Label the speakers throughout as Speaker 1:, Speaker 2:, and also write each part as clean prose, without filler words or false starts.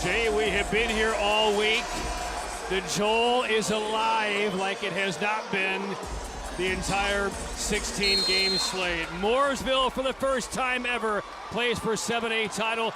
Speaker 1: Jay, we have been here all week. The Joel is alive like it has not been the entire 16-game slate. Mooresville, for the first time ever, plays for 7A title.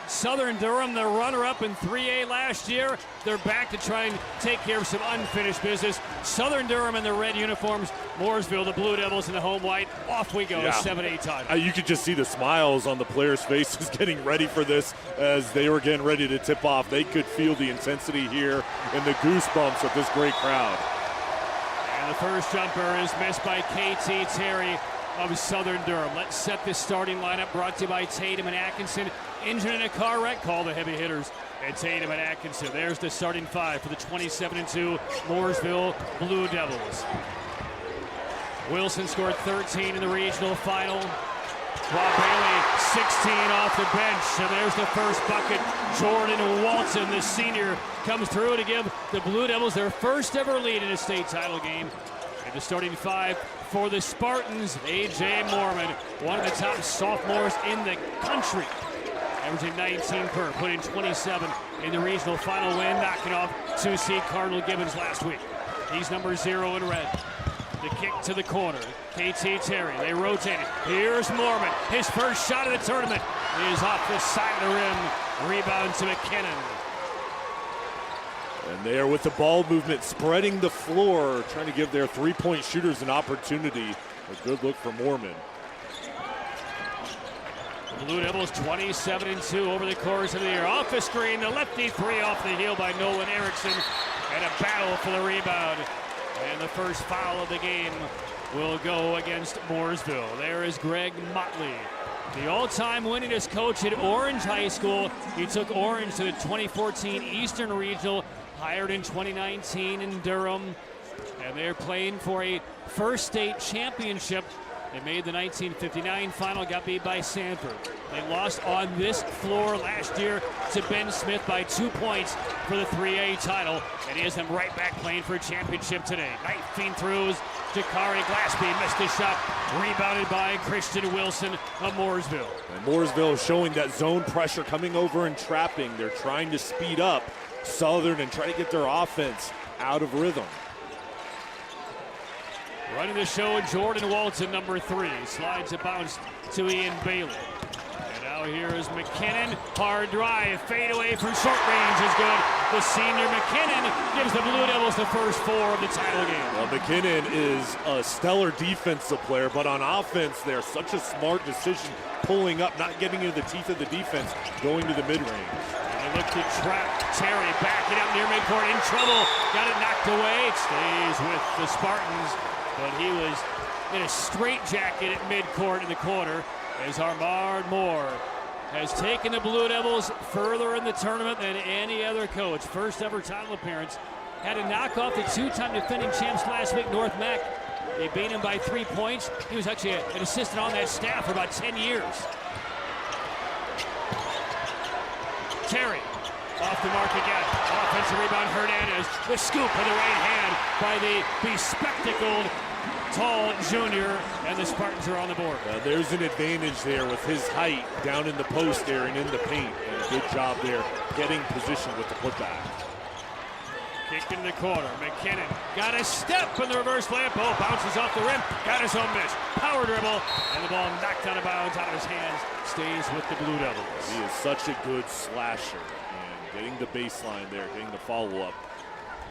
Speaker 1: Southern Durham, the runner-up in 3A last year, they're back to try and take care of some unfinished business. Southern Durham in the red uniforms, Mooresville, the Blue Devils in the home white. Off we go, 7A title.
Speaker 2: You could just see the smiles on the players' faces getting ready for this as they were getting ready to tip off. They could feel the intensity here and the goosebumps of this great crowd.
Speaker 1: And the first jumper is missed by KT Terry of Southern Durham. Let's set this starting lineup, brought to you by Tatum and Atkinson. Injured in a car wreck, call the heavy hitters at Tatum and Atkinson. There's the starting five for the 27-2 Mooresville Blue Devils. Wilson scored 13 in the regional final. Rob Bailey, 16 off the bench. And there's the first bucket. Jordan Walton, the senior, comes through to give the Blue Devils their first ever lead in a state title game. And the starting five for the Spartans, A.J. Mormon, one of the top sophomores in the country. Averaging 19 per, put in 27 in the regional final win, knocking off 2-seed Cardinal Gibbons last week. He's number 0 in red. The kick to the corner. KT Terry, they rotate it. Here's Mormon. His first shot of the tournament is off the side of the rim. Rebound to McKinnon.
Speaker 2: And they are with the ball movement, spreading the floor, trying to give their three-point shooters an opportunity. A good look for Mormon.
Speaker 1: The Blue Devils 27-2 over the course of the year. Off the screen, the lefty three off the heel by Nolan Erickson. And a battle for the rebound. And the first foul of the game will go against Mooresville. There is Greg Motley, the all-time winningest coach at Orange High School. He took Orange to the 2014 Eastern Regional, hired in 2019 in Durham. And they're playing for a first state championship. They made the 1959 final, got beat by Sanford. They lost on this floor last year to Ben Smith by 2 points for the 3A title. And he has them right back playing for a championship today. Knifing throughs, Jakari Glassby missed his shot, rebounded by Christian Wilson of Mooresville.
Speaker 2: And Mooresville showing that zone pressure coming over and trapping. They're trying to speed up Southern and try to get their offense out of rhythm.
Speaker 1: Running the show, Jordan Walton, number 3. Slides a bounce to Ian Bailey. And now here is McKinnon. Hard drive, fade away from short range is good. The senior McKinnon gives the Blue Devils the first 4 of the title game.
Speaker 2: Well, McKinnon is a stellar defensive player, but on offense, they're such a smart decision, pulling up, not getting into the teeth of the defense, going to the mid-range.
Speaker 1: They look to trap Terry, backing up near midcourt, in trouble. Got it knocked away. It stays with the Spartans. But he was in a straitjacket at midcourt in the corner as Armand Moore has taken the Blue Devils further in the tournament than any other coach. First ever title appearance. Had to knock off the 2-time defending champs last week, North Mac. They beat him by 3 points. He was actually an assistant on that staff for about 10 years. Terry off the mark again. Offensive rebound, Hernandez. The scoop with the right hand by the bespectacled tall junior, and the Spartans are on the board.
Speaker 2: There's an advantage there with his height down in the post area and in the paint. And a good job there getting position with the putback.
Speaker 1: Kick in the corner. McKinnon got a step in the reverse layup. Oh, bounces off the rim. Got his own miss. Power dribble. And the ball knocked out of bounds out of his hands. Stays with the Blue Devils.
Speaker 2: He is such a good slasher. And getting the baseline there, getting the follow-up.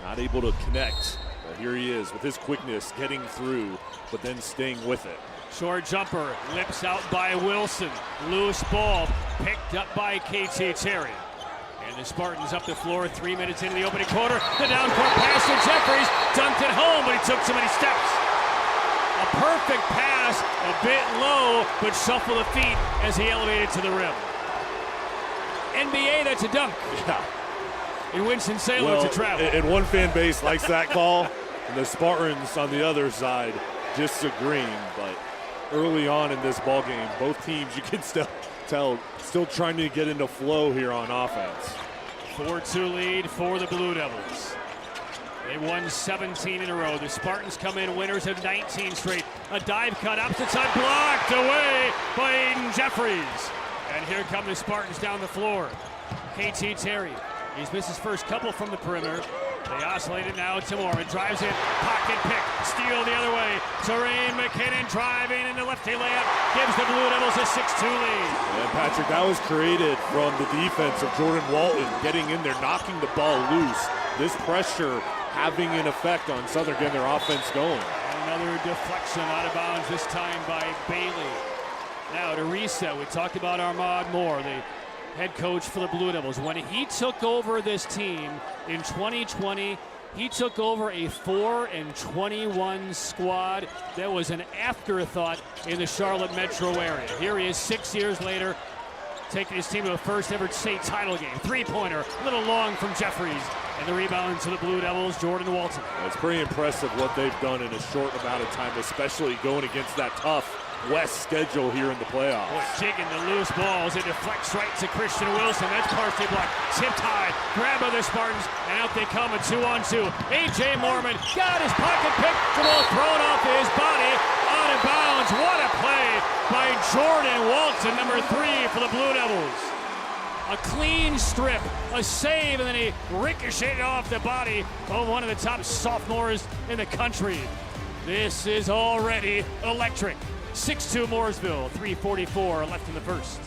Speaker 2: Not able to connect. But here he is with his quickness, getting through, but then staying with it.
Speaker 1: Short jumper, lips out by Wilson. Loose ball, picked up by KT Terry. And the Spartans up the floor 3 minutes into the opening quarter. The down court pass to Jeffries, dunked it home, but he took too many steps. A perfect pass, a bit low, but shuffled the feet as he elevated to the rim. NBA, that's a dunk.
Speaker 2: Yeah.
Speaker 1: In Winston-Salem, it's a travel.
Speaker 2: And one fan base likes that call, and the Spartans on the other side disagreeing. But early on in this ball game, both teams, you can still tell, still trying to get into flow here on offense.
Speaker 1: 4-2 lead for the Blue Devils. They won 17 in a row. The Spartans come in winners of 19 straight. A dive cut opposite side, blocked away by Aiden Jeffries. And here come the Spartans down the floor. KT Terry. He's missed his first couple from the perimeter. They oscillate it now to Moore. It drives in, pocket pick, steal the other way. Terrain McKinnon driving in the lefty layup, gives the Blue Devils a 6-2 lead.
Speaker 2: And Patrick, that was created from the defense of Jordan Walton getting in there, knocking the ball loose. This pressure having an effect on Southern, getting their offense going.
Speaker 1: And another deflection out of bounds, this time by Bailey. Now to reset, we talked about Armand Moore, the head coach for the Blue Devils. When he took over this team in 2020, he took over a 4-21 squad that was an afterthought in the Charlotte metro area. Here he is 6 years later, taking his team to a first ever state title game. Three-pointer, a little long from Jeffries. And the rebound to the Blue Devils, Jordan Walton.
Speaker 2: It's pretty impressive what they've done in a short amount of time, especially going against that tough West schedule here in the playoffs.
Speaker 1: Boy, digging the loose balls. It deflects right to Christian Wilson. That's partially blocked. Tipped high. Grab by the Spartans. And out they come, a 2-on-2. A.J. Mormon got his pocket pick. The ball thrown off his body. Out of bounds. What a play by Jordan Walton, number 3 for the Blue Devils. A clean strip, a save, and then he ricocheted off the body of one of the top sophomores in the country. This is already electric. 6-2 Mooresville, 3:44 left in the first.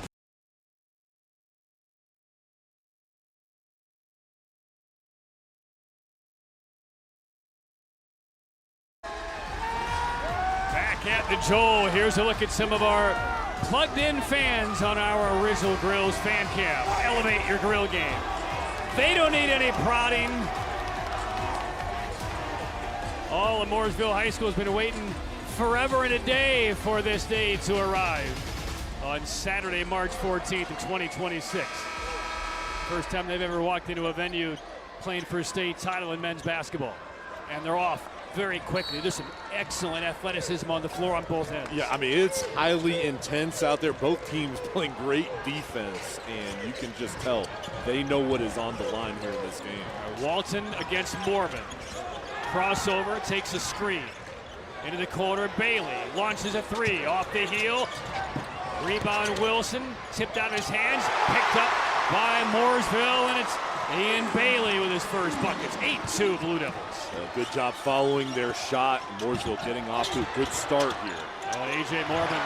Speaker 1: Back at the Joel, here's a look at some of our plugged-in fans on our Original Grills fan cam. Elevate your grill game. They don't need any prodding. All of Mooresville High School has been waiting forever and a day for this day to arrive on Saturday, March 14th of 2026. First time they've ever walked into a venue playing for a state title in men's basketball. And they're off very quickly. There's some excellent athleticism on the floor on both ends.
Speaker 2: Yeah, I mean, it's highly intense out there. Both teams playing great defense, and you can just tell they know what is on the line here in this game.
Speaker 1: Walton against Mormon. Crossover, takes a screen. Into the corner, Bailey launches a 3 off the heel. Rebound Wilson, tipped out of his hands, picked up by Mooresville, and it's Ian Bailey with his first buckets. 8-2 Blue Devils.
Speaker 2: Good job following their shot. Mooresville getting off to a good start here.
Speaker 1: A.J. Mormon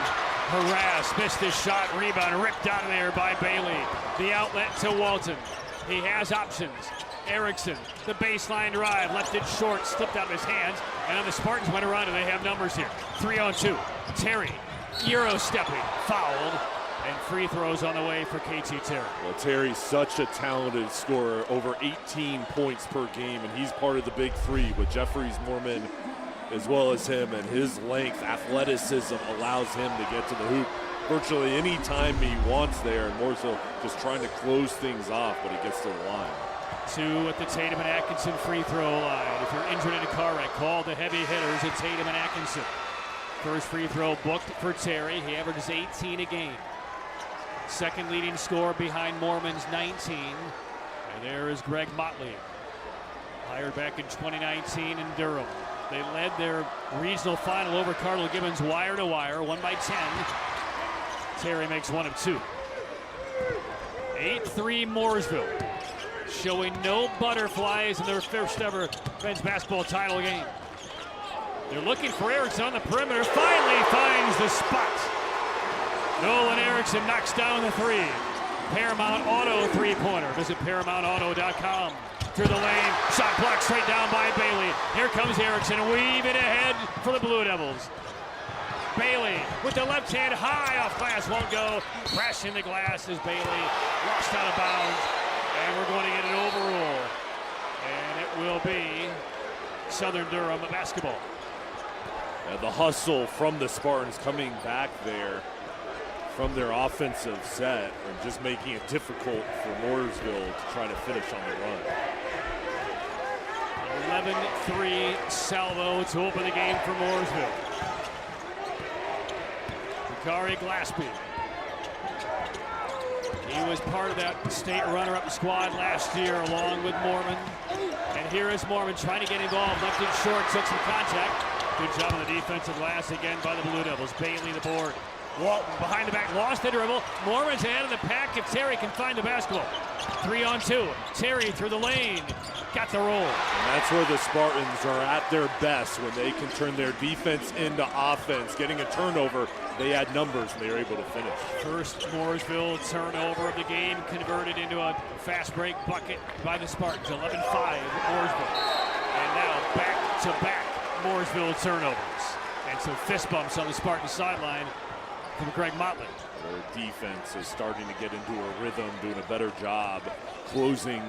Speaker 1: harassed, missed his shot, rebound ripped out of there by Bailey. The outlet to Walton. He has options. Erickson, the baseline drive, left it short, slipped out of his hands, and now the Spartans went around and they have numbers here. 3-on-2. Terry, Euro stepping, fouled, and free throws on the way for KT Terry.
Speaker 2: Well, Terry's such a talented scorer, over 18 points per game, and he's part of the big three with Jeffries, Mormon, as well as him, and his length, athleticism allows him to get to the hoop virtually any time he wants there, and Mooresville just trying to close things off, but he gets to the line.
Speaker 1: 2 at the Tatum and Atkinson free throw line. If you're injured in a car wreck, call the heavy hitters at Tatum and Atkinson. First free throw booked for Terry. He averages 18 a game. Second leading scorer behind Mormon's 19. And there is Greg Motley, hired back in 2019 in Durham. They led their regional final over Cardinal Gibbons wire to wire, 1 by 10. Terry makes 1 of 2. 8-3 Mooresville, showing no butterflies in their first ever men's basketball title game. They're looking for Erickson on the perimeter, finally finds the spot. Nolan Erickson knocks down the 3. Paramount Auto three-pointer. Visit ParamountAuto.com. Through the lane, shot blocked straight down by Bailey. Here comes Erickson, weaving ahead for the Blue Devils. Bailey with the left hand high off glass, won't go. Crashing the glass as Bailey lost out of bounds. And we're going to get an overrule. And it will be Southern Durham basketball.
Speaker 2: The hustle from the Spartans coming back there from their offensive set and just making it difficult for Mooresville to try to finish on the run.
Speaker 1: 11-3 salvo to open the game for Mooresville. Bakari Glaspie. He was part of that state runner-up squad last year along with Mormon. And here is Mormon trying to get involved. Left it short, took some contact. Good job on the defensive glass again by the Blue Devils. Bailey the board. Walton behind the back, lost the dribble. Mormon's ahead of the pack if Terry can find the basketball. 3-on-2. Terry through the lane. Got the roll.
Speaker 2: And that's where the Spartans are at their best, when they can turn their defense into offense. Getting a turnover, they add numbers and they're able to finish.
Speaker 1: First Mooresville turnover of the game converted into a fast break bucket by the Spartans. 11-5 Mooresville. And now back-to-back Mooresville turnovers. And some fist bumps on the Spartan sideline from Greg Motley.
Speaker 2: Their defense is starting to get into a rhythm, doing a better job closing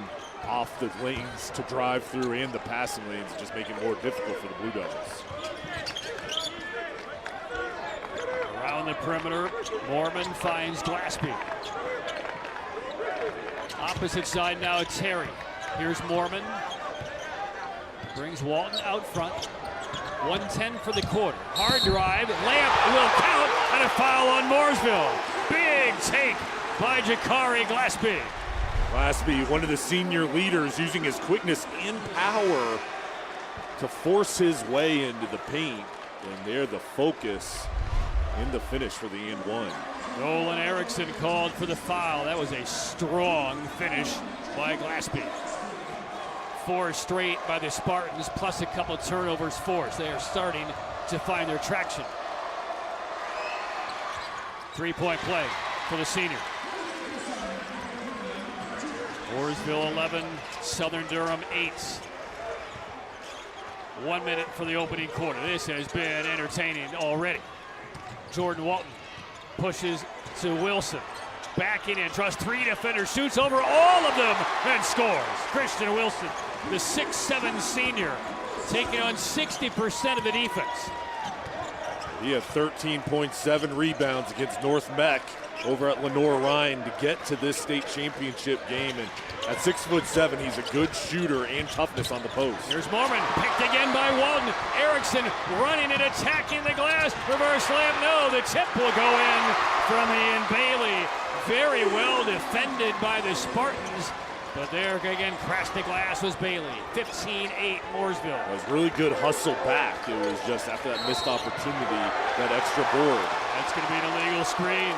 Speaker 2: off the lanes to drive through and the passing lanes, just making it more difficult for the Blue Devils.
Speaker 1: Around the perimeter, Mormon finds Glaspie. Opposite side now, Terry. Here's Mormon. Brings Walton out front. 1:10 for the quarter. Hard drive, layup will count, and a foul on Mooresville. Big take by Jakari Glaspie.
Speaker 2: Glaspie, one of the senior leaders, using his quickness and power to force his way into the paint. And they're the focus in the finish for the and one.
Speaker 1: Nolan Erickson called for the foul. That was a strong finish by Glaspie. 4 straight by the Spartans, plus a couple turnovers forced. They are starting to find their traction. 3-point play for the senior. Mooresville 11, Southern Durham 8. 1 minute for the opening quarter. This has been entertaining already. Jordan Walton pushes to Wilson. Backing in, trusts 3 defenders, shoots over all of them, and scores. Christian Wilson, the 6'7" senior, taking on 60% of the defense.
Speaker 2: He had 13.7 rebounds against North Meck over at Lenore Ryan to get to this state championship game. And at 6'7", he's a good shooter and toughness on the post.
Speaker 1: Here's Mormon, picked again by Walton. Erickson running and attacking the glass. Reverse slam, no, the tip will go in from Ian Bailey. Very well defended by the Spartans. But there again, crashed the glass was Bailey. 15-8 Mooresville.
Speaker 2: It was really good hustle back. It was just after that missed opportunity, that extra board.
Speaker 1: That's going to be an illegal screen.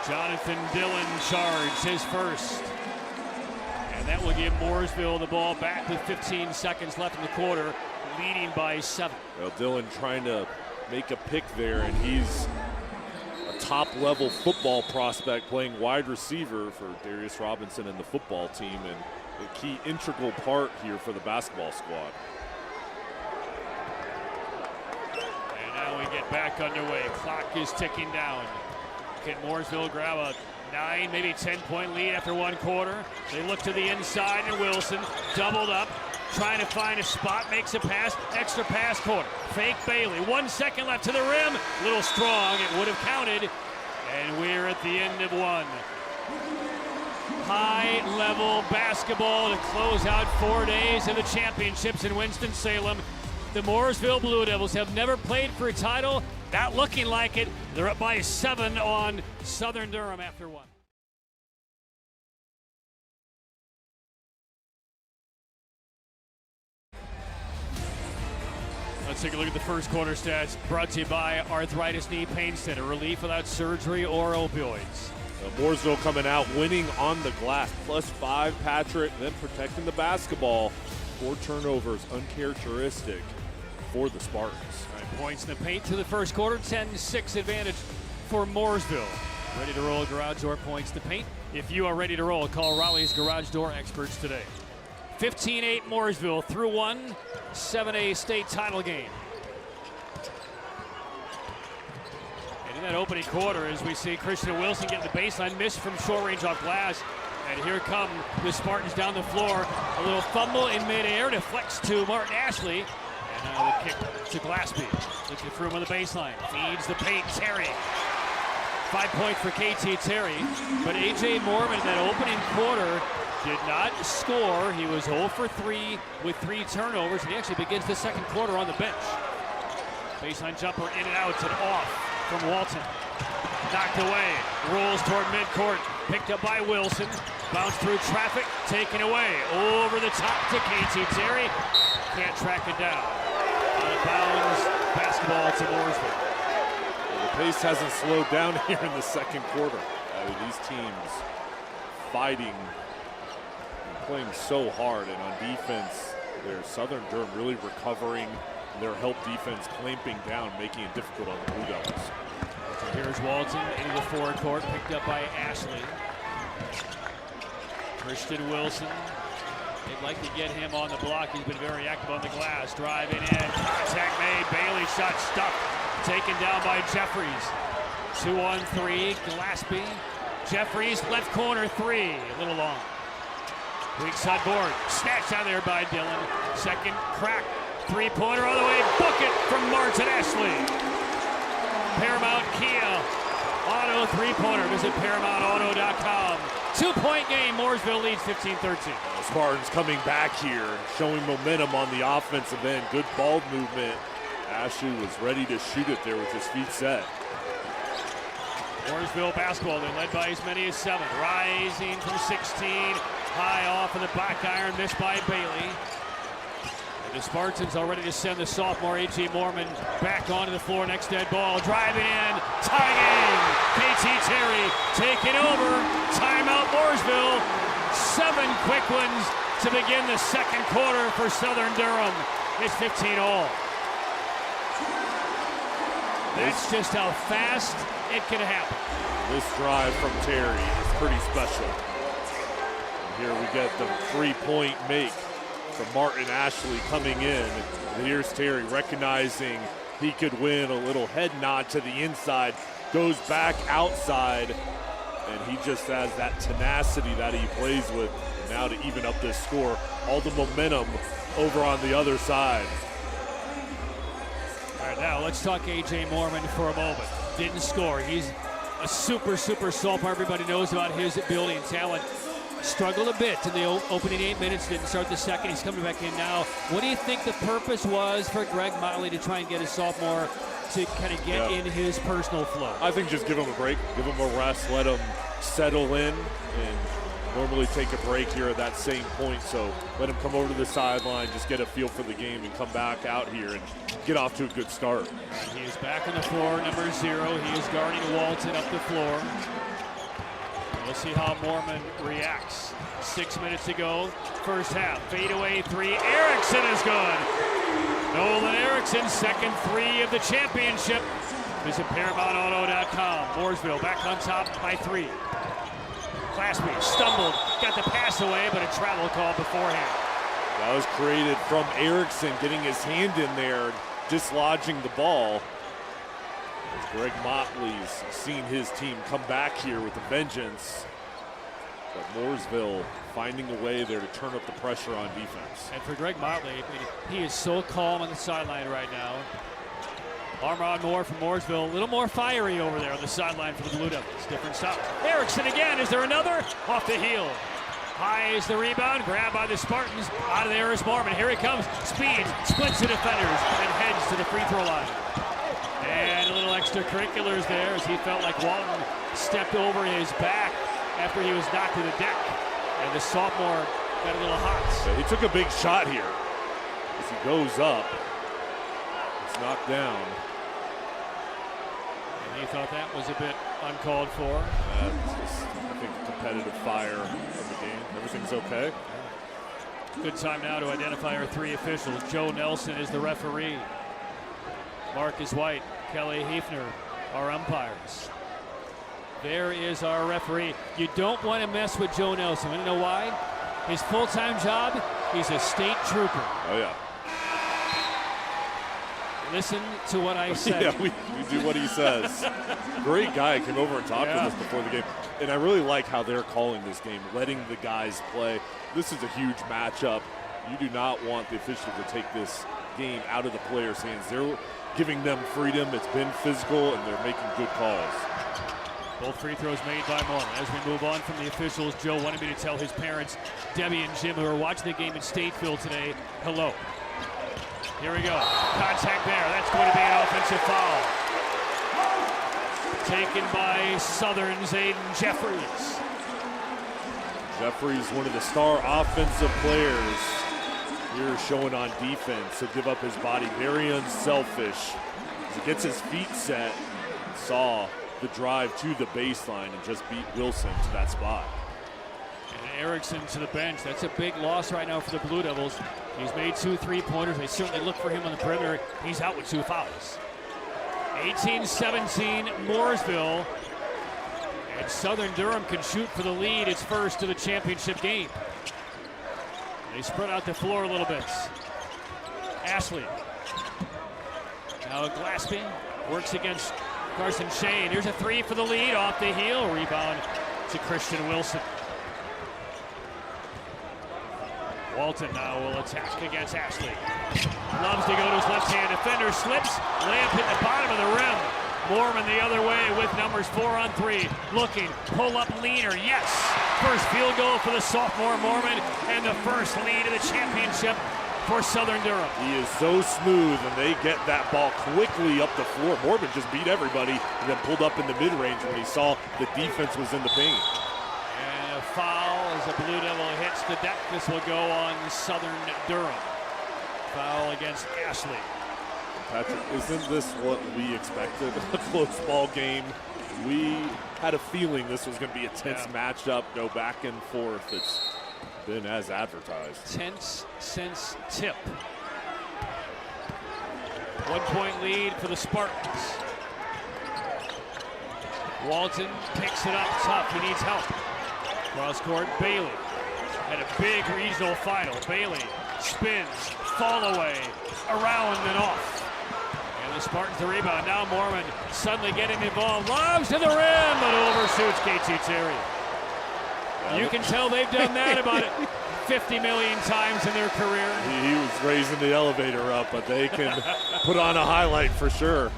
Speaker 1: Jonathan Dillon charged his first. And that will give Mooresville the ball back with 15 seconds left in the quarter, leading by 7.
Speaker 2: Well, Dillon trying to make a pick there, and he's a top-level football prospect playing wide receiver for Darius Robinson and the football team, and a key integral part here for the basketball squad.
Speaker 1: And now we get back underway. Clock is ticking down. Can Mooresville grab a 9, maybe 10-point lead after 1 quarter? They look to the inside, and Wilson doubled up, trying to find a spot, makes a pass, extra pass corner. Fake Bailey, 1 second left to the rim. Little strong, it would have counted. And we're at the end of 1. High-level basketball to close out 4 days of the championships in Winston-Salem. The Mooresville Blue Devils have never played for a title. Not looking like it. They're up by 7 on Southern Durham after 1. Let's take a look at the first quarter stats, brought to you by Arthritis Knee Pain Center. Relief without surgery or opioids.
Speaker 2: Mooresville coming out, winning on the glass. +5, Patrick, then protecting the basketball. 4 turnovers, uncharacteristic for the Spartans.
Speaker 1: All right, points in the paint to the first quarter, 10-6 advantage for Mooresville. Ready to roll garage door points to paint? If you are ready to roll, call Raleigh's Garage Door experts today. 15-8 Mooresville through 1 7A state title game. And in that opening quarter, as we see Christian Wilson get the baseline miss from short range off glass. And here come the Spartans down the floor. A little fumble in midair, deflects to Martin Ashley. And now the kick to Glaspie. Looking for him on the baseline. Feeds the paint, Terry. 5 points for KT Terry. But A.J. Mormon in that opening quarter did not score. He was 0 for 3 with 3 turnovers, and he actually begins the second quarter on the bench. Baseline jumper in and out and off from Walton. Knocked away, rolls toward midcourt, picked up by Wilson. Bounced through traffic, taken away. Over the top to KT Terry. Can't track it down. Out of bounds, basketball to Mooresville.
Speaker 2: The pace hasn't slowed down here in the second quarter. These teams fighting and playing so hard, and on defense, their Southern Durham really recovering their help defense, clamping down, making it difficult on the Blue Devils.
Speaker 1: Here's Walton into the forward court, picked up by Ashley. Christian Wilson. They'd like to get him on the block. He's been very active on the glass. Driving in, contact made. Bailey shot stuck, taken down by Jeffries. 2-on-3, Gillespie. Jeffries, left corner three, a little long. Weak side board, snatched out there by Dillon. Second crack, three-pointer all the way, bucket from Martin Ashley. Paramount Kia Auto three-pointer. Visit ParamountAuto.com. 2-point game. Mooresville leads 15-13.
Speaker 2: Spartans coming back here, showing momentum on the offensive end. Good ball movement. Ashley was ready to shoot it there with his feet set.
Speaker 1: Mooresville basketball. They're led by as many as 7. Rising from 16. High off of the back iron. Missed by Bailey. The Spartans are ready to send the sophomore A.J. Moorman back onto the floor. Next dead ball. Driving in. Tie game. KT Terry taking over. Timeout Mooresville. 7 quick ones to begin the second quarter for Southern Durham. It's 15-all. That's just how fast it can happen.
Speaker 2: This drive from Terry is pretty special. And here we get the 3-point make from Martin Ashley coming in. And here's Terry recognizing he could win. A little head nod to the inside, goes back outside, and he just has that tenacity that he plays with now to even up this score. All the momentum over on the other side.
Speaker 1: All right, now let's talk A.J. Moorman for a moment. Didn't score. He's a super sophomore. Everybody knows about his ability and talent. Struggled a bit in the opening 8 minutes, didn't start the second. He's coming back in now. What do you think the purpose was for Greg Motley to try and get a sophomore to kind of get in his personal flow?
Speaker 2: I think just give him a break, give him a rest, let him settle in, and normally take a break here at that same point. So let him come over to the sideline, just get a feel for the game, and come back out here and get off to a good start.
Speaker 1: He is back on the floor, number 0. He is guarding Walton up the floor. We'll see how Moorman reacts. 6 minutes to go, first half. Fadeaway 3, Erickson is good. Nolan Erickson, second 3 of the championship. Visit ParamountAuto.com. Mooresville back on top by 3. Claspy stumbled, got the pass away, but a travel call beforehand.
Speaker 2: That was created from Erickson getting his hand in there, dislodging the ball. Greg Motley's seen his team come back here with a vengeance. But Mooresville finding a way there to turn up the pressure on defense.
Speaker 1: And for Greg Motley, he is so calm on the sideline right now. Armand Moore from Mooresville, a little more fiery over there on the sideline for the Blue Devils. Different stop. Erickson again, is there another? Off the heel. High is the rebound, grabbed by the Spartans. Out of there is Moorman, here he comes. Speed, splits the defenders, and heads to the free throw line. And a little extracurriculars there as he felt like Walton stepped over his back after he was knocked to the deck. And the sophomore got a little hot.
Speaker 2: So he took a big shot here. As he goes up, it's knocked down.
Speaker 1: And he thought that was a bit uncalled for.
Speaker 2: Just, I think, competitive fire of the game. Everything's okay.
Speaker 1: Good time now to identify our 3 officials. Joe Nelson is the referee. Marcus White, Kelly Hefner, our umpires. There is our referee. You don't want to mess with Joe Nelson. You know why? His full-time job, he's a state trooper.
Speaker 2: Oh, yeah.
Speaker 1: Listen to what I said.
Speaker 2: Yeah, we do what he says. Great guy. Came over and talked with us before the game. And I really like how they're calling this game, letting the guys play. This is a huge matchup. You do not want the official to take this game out of the players' hands. They're giving them freedom. It's been physical, and they're making good calls.
Speaker 1: Both free throws made by Moorman. As we move on from the officials, Joe wanted me to tell his parents, Debbie and Jim, who are watching the game in Stateville today, hello. Here we go. Contact there. That's going to be an offensive foul. Taken by Southern's Aiden Jeffries.
Speaker 2: Jeffries, one of the star offensive players here showing on defense. He'll give up his body, very unselfish. As he gets his feet set, and saw the drive to the baseline and just beat Wilson to that spot.
Speaker 1: And Erickson to the bench. That's a big loss right now for the Blue Devils. He's made 2 3-pointers. They certainly look for him on the perimeter. He's out with 2 fouls. 18-17 Mooresville. And Southern Durham can shoot for the lead. It's first to the championship game. They spread out the floor a little bit. Ashley. Now Glaspie works against Carson Shane. Here's a 3 for the lead off the heel. Rebound to Christian Wilson. Walton now will attack against Ashley. Loves to go to his left-hand defender. Slips. Layup hit the bottom of the rim. Moorman the other way with numbers 4 on 3. Looking. Pull up leaner. Yes. First field goal for the sophomore Moorman. And the first lead of the championship for Southern Durham.
Speaker 2: He is so smooth, and they get that ball quickly up the floor. Moorman just beat everybody and then pulled up in the mid-range when he saw the defense was in the paint.
Speaker 1: And a foul as the Blue Devil hits the deck. This will go on Southern Durham. Foul against Ashley.
Speaker 2: Patrick, isn't this what we expected? A close ball game. We had a feeling this was going to be a tense matchup, go back and forth. It's been as advertised.
Speaker 1: Tense since tip. 1-point lead for the Spartans. Walton picks it up tough. He needs help. Cross court, Bailey. Had a big regional final. Bailey spins, fall away, around and off. And the Spartans the rebound. Now Moorman suddenly getting involved. Lobs to the rim, but overshoots KT Terry. You can tell they've done that about 50 million times in their career.
Speaker 2: He was raising the elevator up, but they can put on a highlight for sure.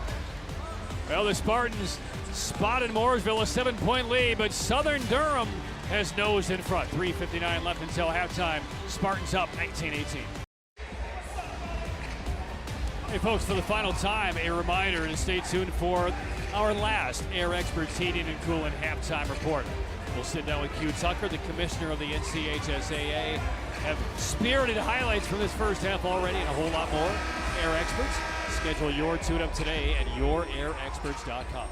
Speaker 1: Well, the Spartans spotted Mooresville a 7-point lead, but Southern Durham has nosed in front. 3:59 left until halftime. Spartans up 19-18. Hey folks, for the final time, a reminder to stay tuned for our last Air Experts Heating and Cooling halftime report. We'll sit down with Q Tucker, the commissioner of the NCHSAA. Have spirited highlights from this first half already and a whole lot more. Air Experts. Schedule your tune-up today at yourairexperts.com.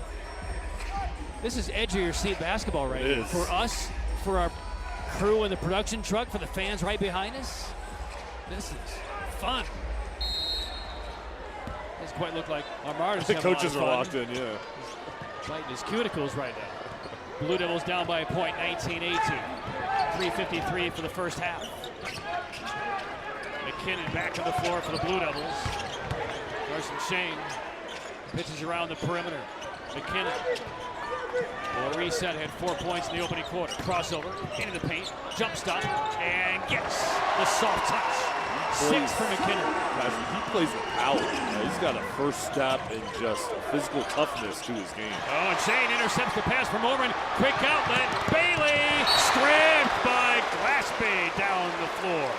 Speaker 1: This is edge of your seat basketball right here. For us, for our crew in the production truck, for the fans right behind us. This is fun. Doesn't quite look like Armada's
Speaker 2: The
Speaker 1: having
Speaker 2: coaches
Speaker 1: a lot
Speaker 2: are
Speaker 1: of fun.
Speaker 2: locked in, yeah.
Speaker 1: Biting his cuticles right now. Blue Devils down by a point, 19-18. 3:53 for the first half. McKinnon back to the floor for the Blue Devils. Carson Shane pitches around the perimeter. McKinnon will reset, had 4 points in the opening quarter. Crossover into the paint, jump stop, and gets the soft touch. 6 for McKinnon.
Speaker 2: He plays with power. He's got a first step and just physical toughness to his game.
Speaker 1: Oh, and Shane intercepts the pass from Moorman. Quick outlet. Bailey stripped by Glaspie down the floor.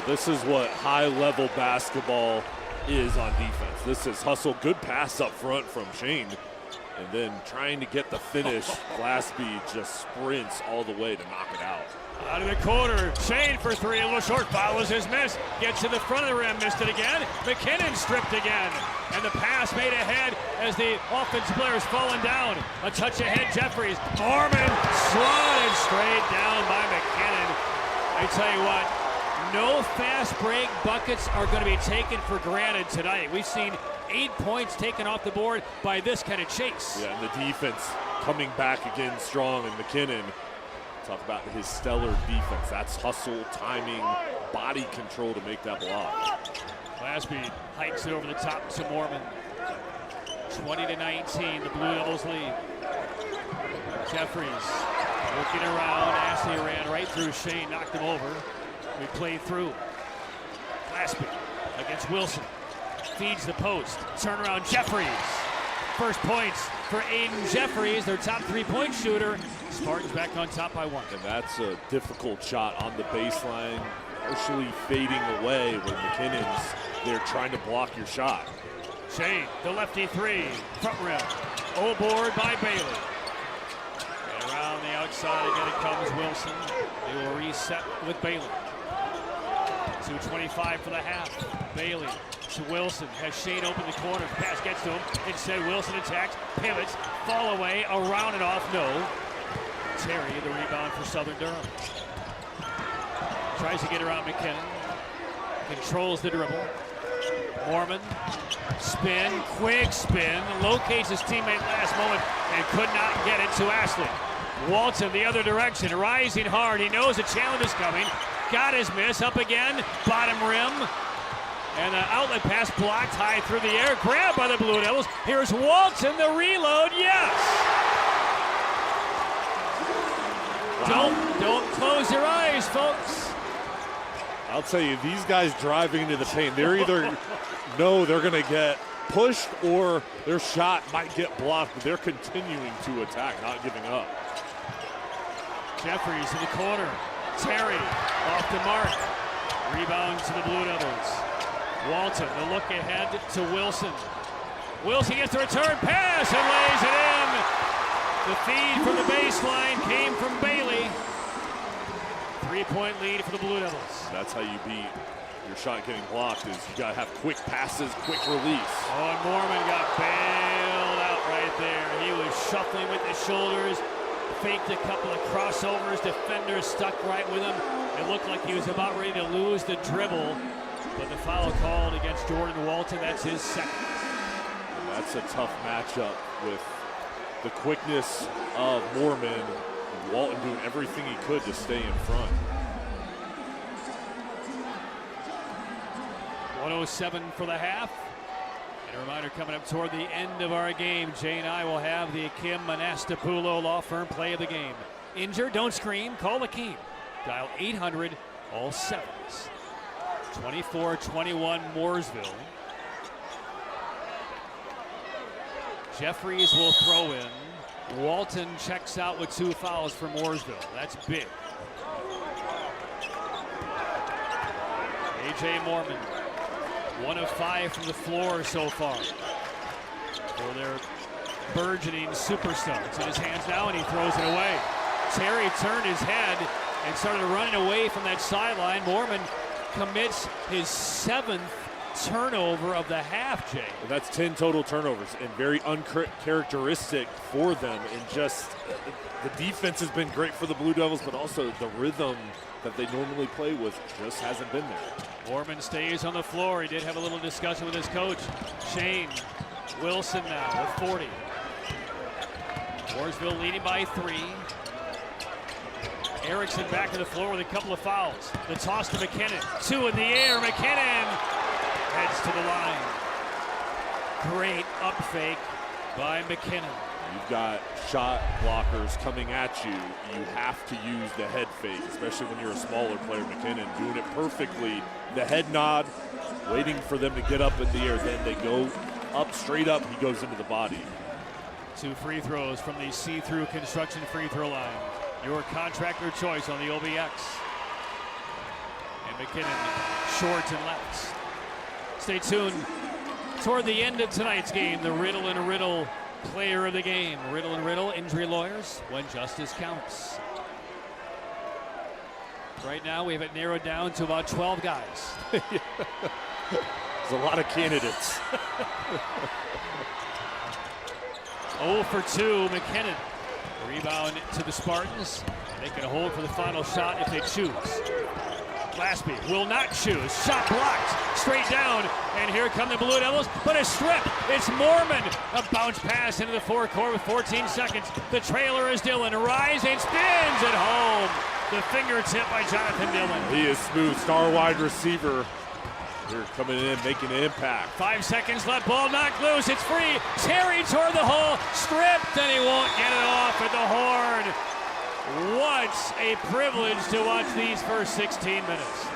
Speaker 2: This is what high-level basketball is on defense. This is hustle. Good pass up front from Shane. And then trying to get the finish. Glaspie just sprints all the way to knock it out.
Speaker 1: Out of the corner, Shane for 3, a little short, follows his miss, gets to the front of the rim, missed it again. McKinnon stripped again, and the pass made ahead as the offensive player is falling down. A touch ahead, Jeffries. Moorman swatted straight down by McKinnon. I tell you what, no fast break buckets are going to be taken for granted tonight. We've seen 8 points taken off the board by this kind of chase.
Speaker 2: Yeah, and the defense coming back again strong, and McKinnon. Talk about his stellar defense. That's hustle, timing, body control to make that block.
Speaker 1: Glaspie hikes it over the top to Moorman. 20-19, the Blue Devils lead. Jeffries looking around. Ashley ran right through Shane, knocked him over. We played through. Glaspie against Wilson. Feeds the post. Turnaround, Jeffries. First points for Aiden Jeffries, their top 3-point shooter. Spartans back on top by 1.
Speaker 2: And that's a difficult shot on the baseline, partially fading away when McKinnon's there trying to block your shot.
Speaker 1: Shane, the lefty 3, front rim. O-board by Bailey. And around the outside again it comes Wilson. They will reset with Bailey. 2:25 for the half. Bailey to Wilson. Has Shane open the corner. Pass gets to him. Instead, Wilson attacks, pivots, fall away, around and off. No. Terry, the rebound for Southern Durham. Tries to get around McKinnon. Controls the dribble. Mormon, spin, quick spin, locates his teammate last moment and could not get it to Ashley. Walton the other direction, rising hard. He knows a challenge is coming. Got his miss, up again, bottom rim. And the outlet pass blocked high through the air, grabbed by the Blue Devils. Here's Walton, the reload, yes!
Speaker 2: Wow.
Speaker 1: Don't close your eyes, folks.
Speaker 2: I'll tell you, these guys driving into the paint, they're either know they're going to get pushed or their shot might get blocked, but they're continuing to attack, not giving up.
Speaker 1: Jeffries in the corner. Terry off the mark. Rebound to the Blue Devils. Walton, the look ahead to Wilson. Wilson gets the return pass and lays it in. The feed from the baseline came from Bailey. 3-point lead for the Blue Devils.
Speaker 2: That's how you beat your shot getting blocked, is you got to have quick passes, quick release.
Speaker 1: Oh, and Mormon got bailed out right there. He was shuffling with the shoulders, faked a couple of crossovers, defenders stuck right with him. It looked like he was about ready to lose the dribble, but the foul called against Jordan Walton. That's his second.
Speaker 2: And that's a tough matchup with the quickness of Mormon and Walton doing everything he could to stay in front.
Speaker 1: 107 for the half. And a reminder, coming up toward the end of our game, Jay and I will have the Akim Monastipulo Law Firm play of the game. Injured, don't scream, call Akim. Dial 800, all sevens. 24-21 Mooresville. Jeffries will throw in. Walton checks out with 2 fouls for Mooresville. That's big. A.J. Mormon, 1 of 5 from the floor so far for their burgeoning superstar. It's in his hands now, and he throws it away. Terry turned his head and started running away from that sideline. Mormon commits his 7th turnover of the half, Jay.
Speaker 2: And that's 10 total turnovers, and very uncharacteristic for them. And just the defense has been great for the Blue Devils, but also the rhythm that they normally play with just hasn't been there.
Speaker 1: Mormon stays on the floor. He did have a little discussion with his coach. Shane Wilson now with 40. Mooresville leading by 3. Erickson back to the floor with a couple of fouls. The toss to McKinnon. 2 in the air. McKinnon heads to the line. Great up fake by McKinnon.
Speaker 2: You've got shot blockers coming at you. You have to use the head fake, especially when you're a smaller player. McKinnon doing it perfectly. The head nod, waiting for them to get up in the air. Then they go up, straight up. He goes into the body.
Speaker 1: 2 free throws from the see-through construction free throw line. Your contractor choice on the OBX. And McKinnon short and left. Stay tuned. Toward the end of tonight's game, the Riddle and Riddle player of the game. Riddle and Riddle, injury lawyers, when justice counts. Right now, we have it narrowed down to about 12 guys.
Speaker 2: There's a lot of candidates.
Speaker 1: 0 for 2, McKinnon. Rebound to the Spartans. They can hold for the final shot if they choose. Glaspie will not choose. Shot blocked. Straight down. And here come the Blue Devils. But a strip. It's Mormon. A bounce pass into the forecourt with 14 seconds. The trailer is Dillon. Rising. Spins at home. The fingertip by Jonathan Dillon.
Speaker 2: He is smooth. Star wide receiver. Here coming in, making an impact.
Speaker 1: 5 seconds left. Ball knocked loose. It's free. Terry toward the hole. Stripped. And he won't get it off at the horn. What a privilege to watch these first 16 minutes.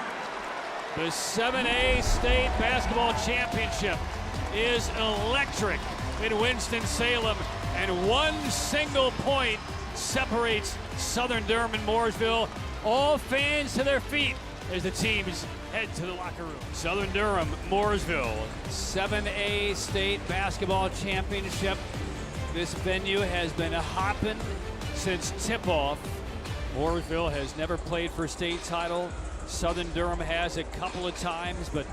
Speaker 1: The 7A State Basketball Championship is electric in Winston-Salem, and 1 single point separates Southern Durham and Mooresville. All fans to their feet as the teams head to the locker room. Southern Durham, Mooresville, 7A State Basketball Championship. This venue has been hopping since tip-off. Mooresville has never played for state title. Southern Durham has a couple of times, but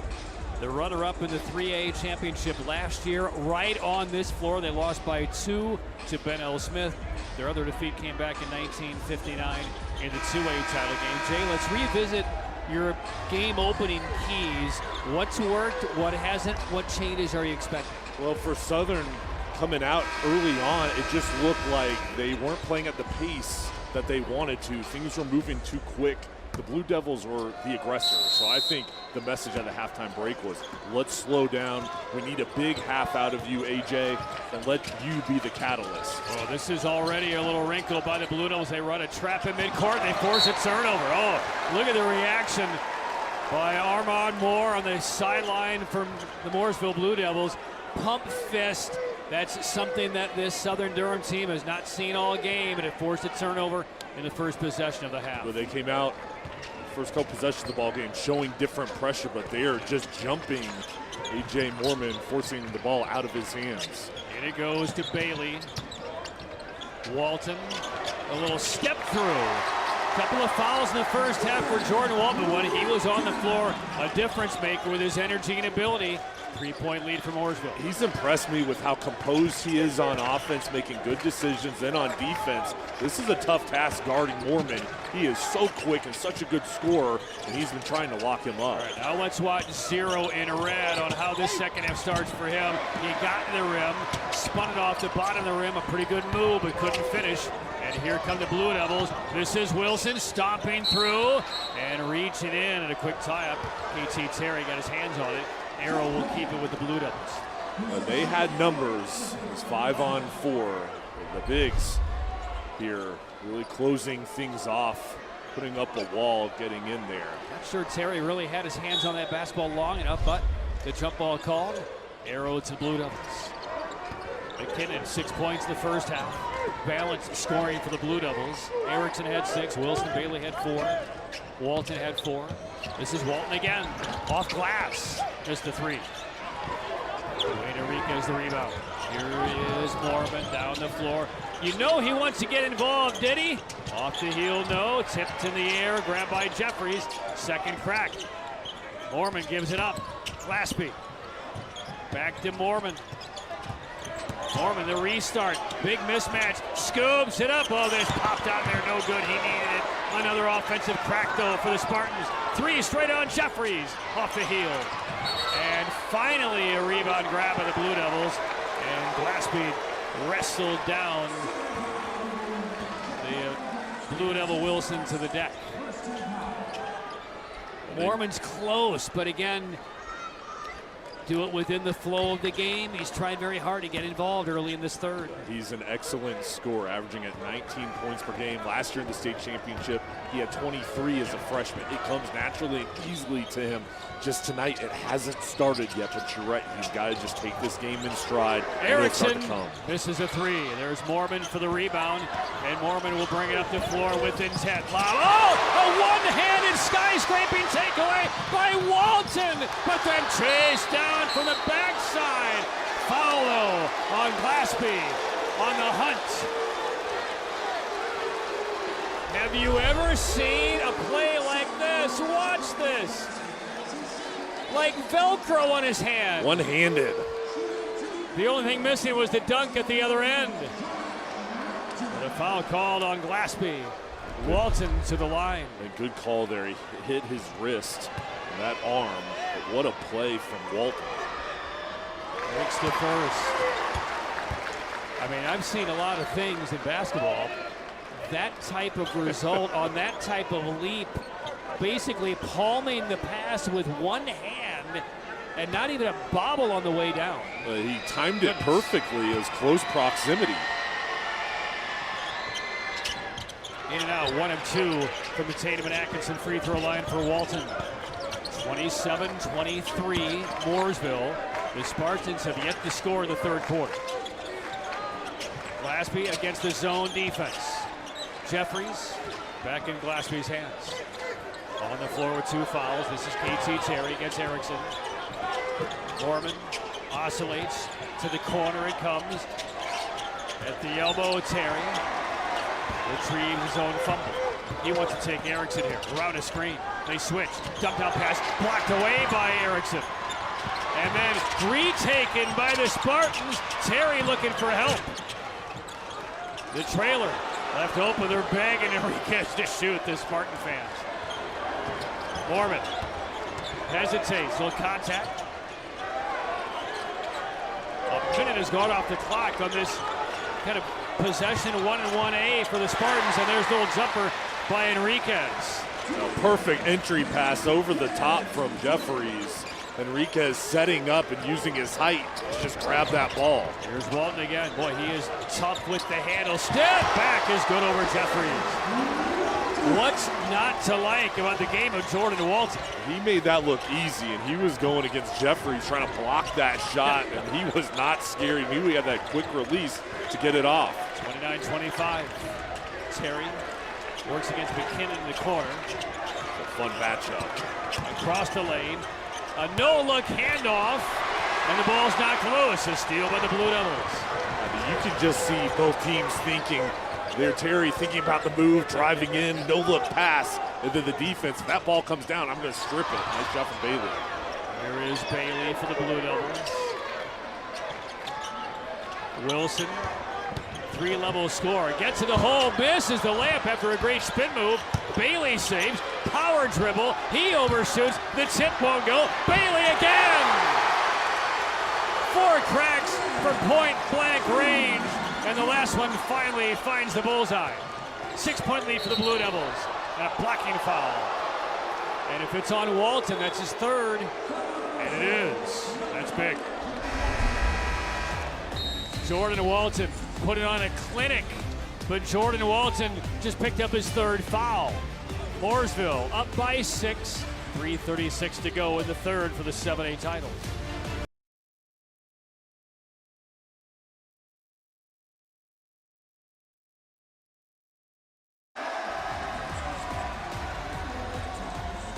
Speaker 1: the runner-up in the 3A championship last year, right on this floor. They lost by 2 to Ben L. Smith. Their other defeat came back in 1959 in the 2A title game. Jay, let's revisit your game opening keys. What's worked, what hasn't, what changes are you expecting?
Speaker 2: Well, for Southern coming out early on, it just looked like they weren't playing at the pace that they wanted to. Things were moving too quick. The Blue Devils were the aggressor. So I think the message at the halftime break was, let's slow down. We need a big half out of you, AJ, and let you be the catalyst.
Speaker 1: Oh, this is already a little wrinkle by the Blue Devils. They run a trap in midcourt. They force a turnover. Oh, look at the reaction by Armand Moore on the sideline from the Mooresville Blue Devils. Pump fist. That's something that this Southern Durham team has not seen all game, and it forced a turnover in the first possession of the half.
Speaker 2: Well, they came out first couple possessions of the ball game showing different pressure, but they are just jumping A.J. Moorman, forcing the ball out of his hands.
Speaker 1: And it goes to Bailey. Walton, a little step through. Couple of fouls in the first half for Jordan Walton. When he was on the floor, a difference maker with his energy and ability. 3-point lead for Mooresville.
Speaker 2: He's impressed me with how composed he is on offense, making good decisions. Then on defense, this is a tough task guarding Moorman. He is so quick and such a good scorer, and he's been trying to lock him up.
Speaker 1: All right, now let's watch Zero in red on how this second half starts for him. He got to the rim, spun it off the bottom of the rim, a pretty good move, but couldn't finish. And here come the Blue Devils. This is Wilson stomping through and reaching in, and a quick tie-up. KT Terry got his hands on it. Arrow will keep it with the Blue Devils.
Speaker 2: They had numbers. It was 5-on-4. The bigs here really closing things off, putting up a wall, getting in there.
Speaker 1: Not sure Terry really had his hands on that basketball long enough, but the jump ball called. Arrow to Blue Devils. McKinnon, 6 points in the first half. Balanced scoring for the Blue Devils. Erickson had 6. Wilson Bailey had 4. Walton had 4. This is Walton again. Off glass. Just a 3. Wayne Enriquez the rebound. Here is Moorman down the floor. You know he wants to get involved, did he? Off the heel, no. Tipped in the air, grabbed by Jeffries. Second crack. Moorman gives it up. Glaspie. Back to Moorman. Moorman, the restart. Big mismatch. Scoops it up. Oh, this popped out there. No good. He needed it. Another offensive crack, though, for the Spartans. 3 straight on Jeffries. Off the heel. And finally, a rebound grab by the Blue Devils. And Glaspie wrestled down the Blue Devil Wilson to the deck. Moorman's close, but again, do it within the flow of the game. He's trying very hard to get involved early in this third.
Speaker 2: He's an excellent scorer, averaging at 19 points per game. Last year in the state championship, he had 23 as a freshman. It comes naturally and easily to him. Just tonight, it hasn't started yet, but you're right. He's got to just take this game in stride.
Speaker 1: Erickson misses a 3. There's Moorman for the rebound, and Moorman will bring it up the floor with intent. Oh, a one-handed skyscraping takeaway by Walton, but then chased down from the backside. Foul, though, on Glaspie on the hunt. Have you ever seen a play like this? Watch this. Like Velcro on his hand.
Speaker 2: One-handed.
Speaker 1: The only thing missing was the dunk at the other end. But a foul called on Glaspie. Walton to the line.
Speaker 2: A good call there. He hit his wrist and that arm. But what a play from Walton.
Speaker 1: Makes the first. I mean, I've seen a lot of things in basketball. That type of result on that type of leap, basically palming the pass with one hand and not even a bobble on the way down.
Speaker 2: He timed it perfectly. It was close proximity.
Speaker 1: In and out, 1 of 2 from the Tatum and Atkinson free throw line for Walton. 27-23, Mooresville. The Spartans have yet to score in the third quarter. Glaspie against the zone defense. Jeffries back in Glaspie's hands. On the floor with 2 fouls. This is KT Terry against Erickson. Moorman oscillates to the corner. It comes at the elbow. Terry retrieves his own fumble. He wants to take Erickson here. Around a screen. They switch. Dumped out pass. Blocked away by Erickson. And then retaken by the Spartans. Terry looking for help. The trailer left open. They're begging Enriquez to shoot, the Spartan fans. Mormon hesitates. Little contact. A minute has gone off the clock on this kind of possession 1-1A for the Spartans. And there's the little jumper by Enriquez.
Speaker 2: A perfect entry pass over the top from Jeffries. Enriquez setting up and using his height to just grab that ball.
Speaker 1: Here's Walton again. Boy, he is tough with the handle. Step back is good over Jeffries. What's not to like about the game of Jordan Walton?
Speaker 2: He made that look easy, and he was going against Jeffries trying to block that shot, and he was not scary. He knew he had that quick release to get it off.
Speaker 1: 29-25. Terry works against McKinnon in the corner.
Speaker 2: It's a fun matchup.
Speaker 1: Across the lane. A no-look handoff, and the ball's knocked loose. A steal by the Blue Devils.
Speaker 2: I mean, you can just see both teams thinking. Terry thinking about the move, driving in, no-look pass, and then the defense. If that ball comes down, I'm going to strip it. Nice job from Bailey.
Speaker 1: There is Bailey for the Blue Devils. Wilson, three-level score. Gets to the hole, misses the layup after a great spin move. Bailey saves, power dribble, he overshoots, the tip won't go. Bailey again! 4 cracks from point-blank range, and the last one finally finds the bullseye. 6-point lead for the Blue Devils, and a blocking foul. And if it's on Walton, that's his third, and it is. That's big. Jordan Walton put it on a clinic, but Jordan Walton just picked up his third foul. Mooresville up by 6, 3:36 to go in the third for the 7A title.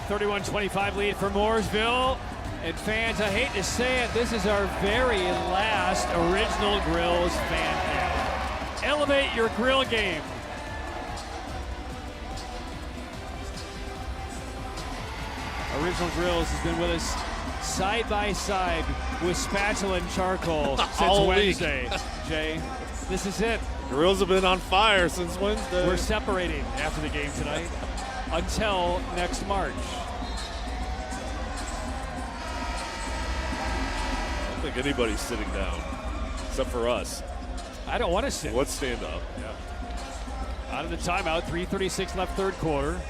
Speaker 1: (31-25) lead for Mooresville. And fans, I hate to say it, this is our very last Original Grills fan camp. Elevate your grill game. Original Grills has been with us side by side with spatula and charcoal since Wednesday. Jay, this is it.
Speaker 2: Grills have been on fire since Wednesday.
Speaker 1: We're separating after the game tonight until next March.
Speaker 2: I don't think anybody's sitting down except for us.
Speaker 1: I don't want to sit.
Speaker 2: Let's stand up.
Speaker 1: Yeah. Out of the timeout, 3:36 left third quarter.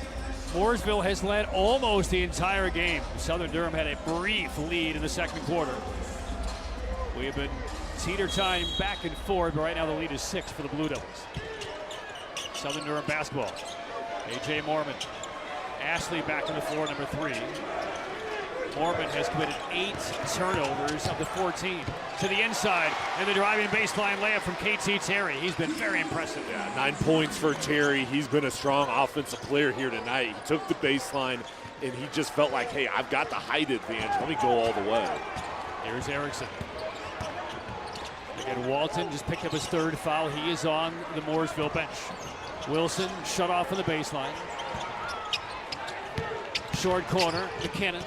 Speaker 1: Mooresville has led almost the entire game. Southern Durham had a brief lead in the second quarter. We have been teeter-time back and forth, but right now the lead is 6 for the Blue Devils. Southern Durham basketball. A.J. Mormon. Ashley back on the floor, number 3. Mormon has committed 8 turnovers of the 14. To the inside, and the driving baseline layup from KT Terry. He's been very impressive.
Speaker 2: Yeah, 9 points for Terry. He's been a strong offensive player here tonight. He took the baseline, and he just felt like, hey, I've got the height advantage. Let me go all the way.
Speaker 1: Here's Erickson. Again, Walton just picked up his third foul. He is on the Mooresville bench. Wilson shut off on the baseline. Short corner, McKinnon.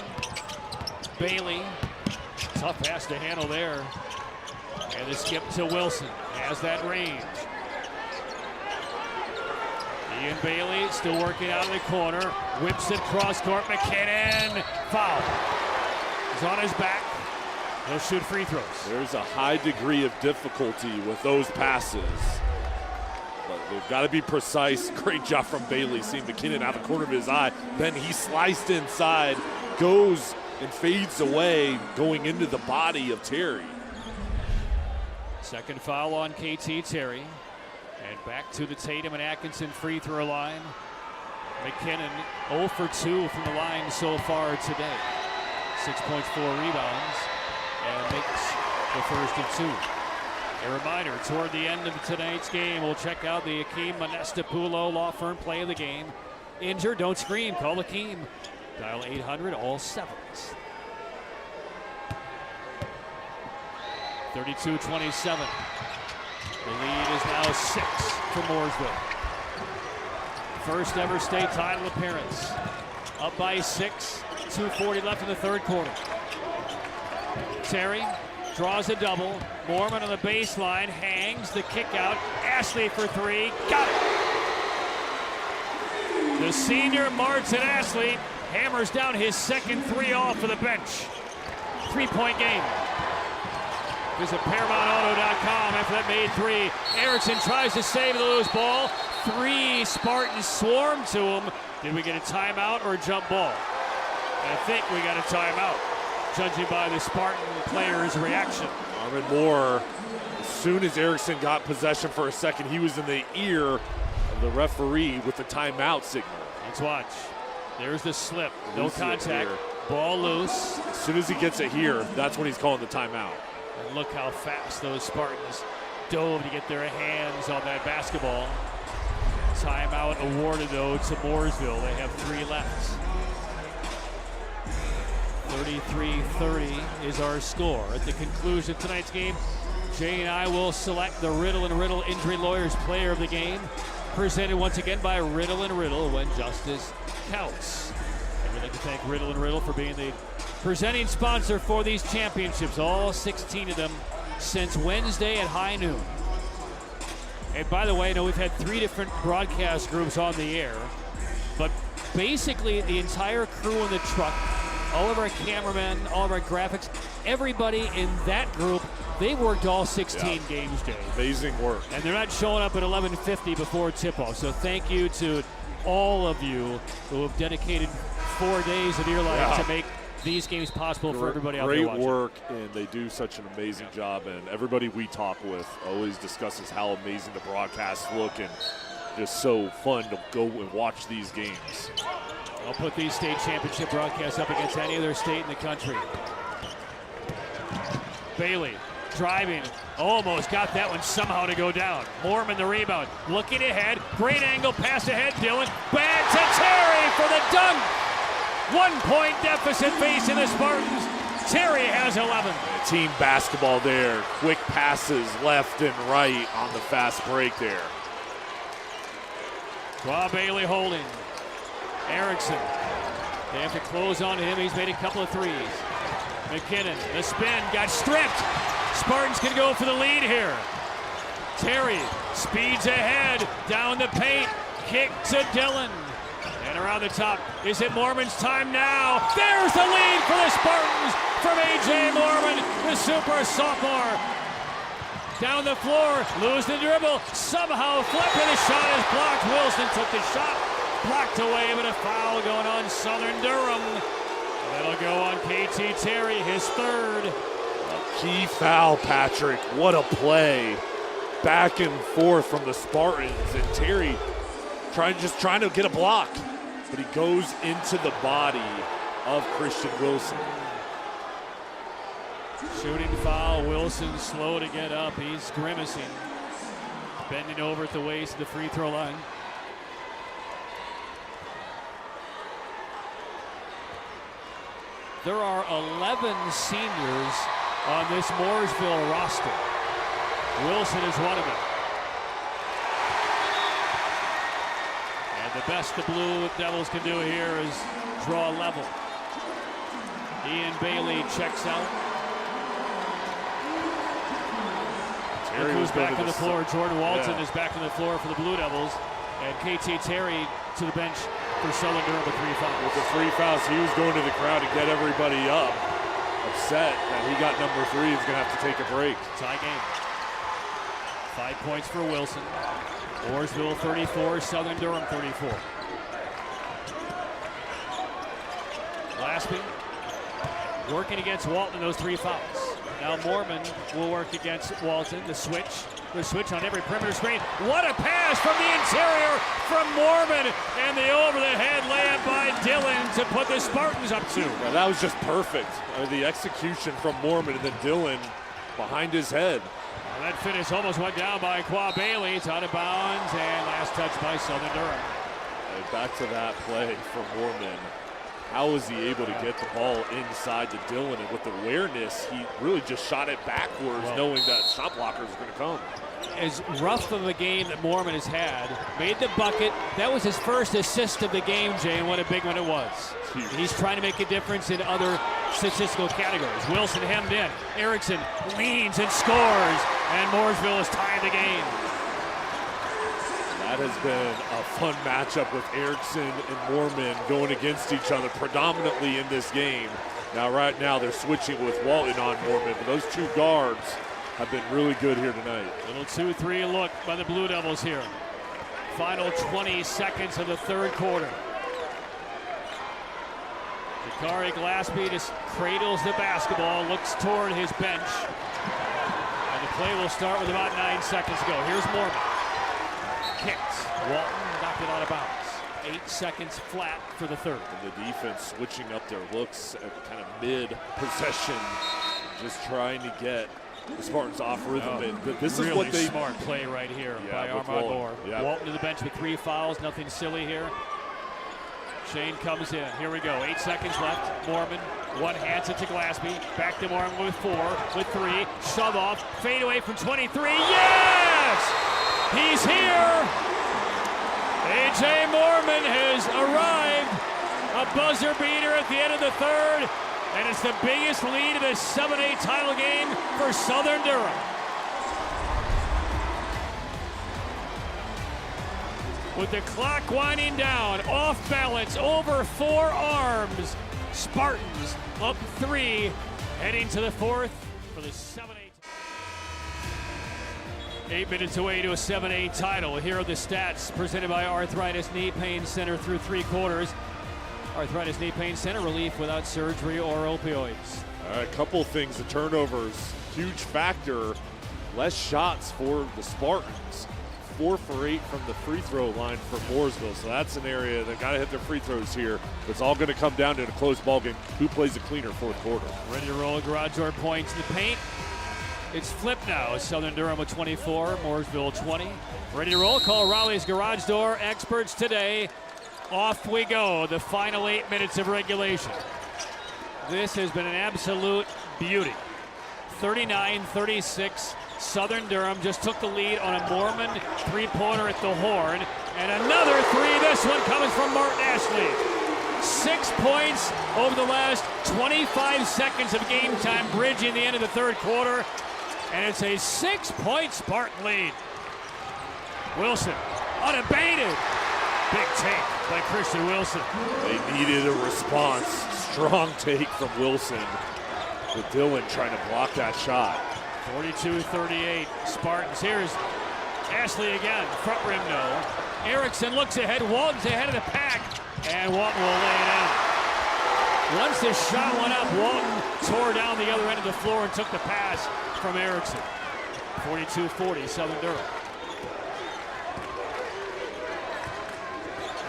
Speaker 1: Bailey, tough pass to handle there. And the skip to Wilson, has that range. Ian Bailey still working out of the corner, whips it cross court, McKinnon, foul. He's on his back, he'll shoot free throws.
Speaker 2: There's a high degree of difficulty with those passes. But they've got to be precise. Great job from Bailey, seeing McKinnon out of the corner of his eye. Then he sliced inside, goes and fades away, going into the body of Terry.
Speaker 1: Second foul on KT Terry. And back to the Tatum and Atkinson free throw line. McKinnon 0 for 2 from the line so far today. 6 points, 4 rebounds, and makes the first of 2. A reminder, toward the end of tonight's game, we'll check out the Akeem Monestapulo Law Firm play of the game. Injured, don't scream, call Akeem. Dial 800, all 7s. 32-27. The lead is now 6 for Mooresville. First ever state title appearance. Up by 6, 2:40 left in the third quarter. Terry draws a double. Moorman on the baseline, hangs the kick out. Ashley for three, got it. The senior Martin Ashley hammers down his second three off of the bench. 3-point game. Visit ParamountAuto.com after that made three. Erickson tries to save the loose ball. Three Spartans swarm to him. Did we get a timeout or a jump ball? I think we got a timeout, judging by the Spartan players' reaction.
Speaker 2: Armin Moore, as soon as Erickson got possession for a second, he was in the ear of the referee with the timeout signal.
Speaker 1: Let's watch. There's the slip. No contact. Ball loose.
Speaker 2: As soon as he gets it here, that's when he's calling the timeout.
Speaker 1: And look how fast those Spartans dove to get their hands on that basketball. Timeout awarded, though, to Mooresville. They have three left. 33-30 is our score. At the conclusion of tonight's game, Jay and I will select the Riddle & Riddle Injury Lawyers Player of the Game, presented once again by Riddle & Riddle, when justice counts. And we'd like to thank Riddle & Riddle for being the presenting sponsor for these championships, all 16 of them, since Wednesday at high noon. And by the way, I know we've had three different broadcast groups on the air, but basically the entire crew in the truck, all of our cameramen, all of our graphics, everybody in that group, they worked all 16 games, Jay.
Speaker 2: Amazing work.
Speaker 1: And they're not showing up at 11:50 before tip-off. So thank you to all of you who have dedicated 4 days of your life to make these games possible for everybody out there watching.
Speaker 2: Great work, and they do such an amazing job. And everybody we talk with always discusses how amazing the broadcasts look, and just so fun to go and watch these games.
Speaker 1: I'll put these state championship broadcasts up against any other state in the country. Bailey driving, almost got that one somehow to go down. Moorman the rebound, looking ahead, great angle, pass ahead, Dillon, back to Terry for the dunk. 1 point deficit facing the Spartans. Terry has 11.
Speaker 2: Team basketball there, quick passes left and right on the fast break there.
Speaker 1: Bob Bailey holding. Erickson, they have to close on him. He's made a couple of threes. McKinnon, the spin, got stripped. Spartans can go for the lead here. Terry speeds ahead, down the paint, kick to Dillon. And around the top, is it Moorman's time now? There's the lead for the Spartans from A.J. Moorman, the super sophomore. Down the floor, lose the dribble, somehow flipping, the shot is blocked. Wilson took the shot, blocked away, but a foul going on Southern Durham. And that'll go on KT Terry, his third.
Speaker 2: A key foul, Patrick. What a play. Back and forth from the Spartans, and Terry trying to get a block, but he goes into the body of Christian Wilson.
Speaker 1: Shooting foul, Wilson slow to get up. He's grimacing, bending over at the waist of the free throw line. There are 11 seniors on this Mooresville roster. Wilson is one of them. And the best the Blue Devils can do here is draw level. Ian Bailey checks out. Look who's back on the floor. Jordan Walton is back on the floor for the Blue Devils. And KT Terry to the bench for Southern Durham with 3 fouls.
Speaker 2: With the 3 fouls, he was going to the crowd to get everybody up. Upset that he got number 3. He's going to have to take a break.
Speaker 1: Tie game. 5 points for Wilson. Mooresville 34, Southern Durham 34. Glaspie working against Walton in those 3 fouls. Now Moorman will work against Walton. The switch on every perimeter screen. What a pass from the interior from Moorman, and the over-the-head layup by Dillon to put the Spartans up 2.
Speaker 2: Yeah, that was just perfect. The execution from Moorman, and then Dillon behind his head.
Speaker 1: Well, that finish almost went down by Qua Bailey. It's out of bounds, and last touch by Southern Durham.
Speaker 2: Back to that play from Moorman. How was he able to get the ball inside to Dillon? And with awareness, he really just shot it backwards, knowing that shot blockers are going to come.
Speaker 1: As rough of a game that Moorman has had, made the bucket. That was his first assist of the game, Jay, and what a big one it was. He's trying to make a difference in other statistical categories. Wilson hemmed in. Erickson leans and scores, and Mooresville is tying the game.
Speaker 2: That has been a fun matchup with Erickson and Moorman going against each other predominantly in this game. Now, right now, they're switching with Walton on Moorman, but those two guards have been really good here tonight.
Speaker 1: Little 2-3 look by the Blue Devils here. Final 20 seconds of the third quarter. Jakari Glaspie just cradles the basketball, looks toward his bench. And the play will start with about 9 seconds to go. Here's Moorman. Kicks. Walton knocked it out of bounds. 8 seconds flat for the third.
Speaker 2: And the defense switching up their looks at kind of mid-possession, just trying to get the Spartans off rhythm. This
Speaker 1: really
Speaker 2: is what they
Speaker 1: smart play right here by Armand Moore.
Speaker 2: Yeah.
Speaker 1: Walton to the bench with 3 fouls. Nothing silly here. Shane comes in. Here we go. 8 seconds left. Moorman, one hands it to Glaspie. Back to Moorman with 4, with 3. Shove off. Fade away from 23. Yes! He's here! A.J. Moorman has arrived. A buzzer beater at the end of the third. And it's the biggest lead of the 7A title game for Southern Durham. With the clock winding down, off balance, over 4 arms, Spartans up 3, heading to the fourth for the 7A. 8 minutes away to a 7A title. Here are the stats presented by Arthritis Knee Pain Center through 3 quarters. Arthritis Knee Pain Center, relief without surgery or opioids.
Speaker 2: All right, a couple things. The turnovers, huge factor. Less shots for the Spartans. 4 for 8 from the free throw line for Mooresville. So that's an area that got to hit their free throws here. It's all going to come down to a close ball game. Who plays a cleaner fourth quarter?
Speaker 1: Ready to roll. Garage door points in the paint. It's flipped now. Southern Durham with 24, Mooresville 20. Ready to roll. Call Raleigh's Garage Door experts today. Off we go. The final 8 minutes of regulation. This has been an absolute beauty. 39-36. Southern Durham just took the lead on a Moorman 3-pointer at the horn. And another 3. This one coming from Martin Ashley. 6 points over the last 25 seconds of game time, bridging the end of the third quarter. And it's a 6-point Spartan lead. Wilson unabated. Big take by Christian Wilson.
Speaker 2: They needed a response. Strong take from Wilson. With Dylan trying to block that shot.
Speaker 1: 42-38. Spartans. Here's Ashley again. Front rim no. Erickson looks ahead. Walton's ahead of the pack. And Walton will lay it in. Once the shot went up, Walton tore down the other end of the floor and took the pass from Erickson. 42-40, Southern Durham.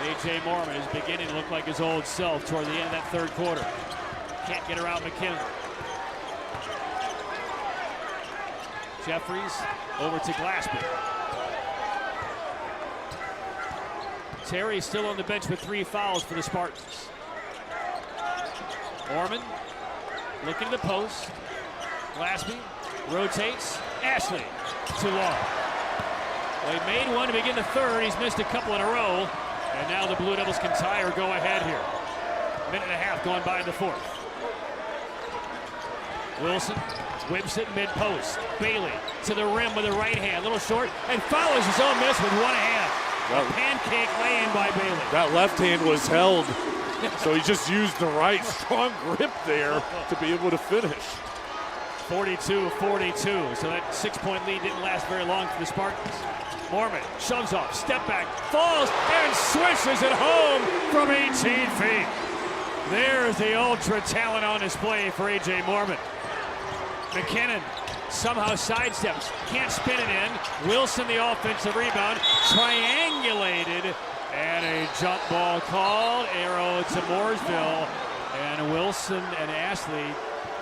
Speaker 1: A.J. Moorman is beginning to look like his old self toward the end of that third quarter. Can't get around McKinnon. Jeffries over to Glaspie. Terry still on the bench with 3 fouls for the Spartans. Moorman looking to the post. Glaspie rotates. Ashley too long. Well, he made one to begin the third. He's missed a couple in a row. And now the Blue Devils can tie or go ahead here. Minute and a half gone by in the fourth. Wilson whips it mid-post. Bailey to the rim with the right hand. A little short and follows his own miss with one hand. A pancake lay-in by Bailey.
Speaker 2: That left hand was held, so he just used the right strong grip there to be able to finish.
Speaker 1: 42-42, so that 6-point lead didn't last very long for the Spartans. Moorman shoves off, step back, falls, and swishes it home from 18 feet. There's the ultra talent on display for A.J. Moorman. McKinnon somehow sidesteps, can't spin it in. Wilson, the offensive rebound, triangulated, and a jump ball called. Arrow to Mooresville, and Wilson and Ashley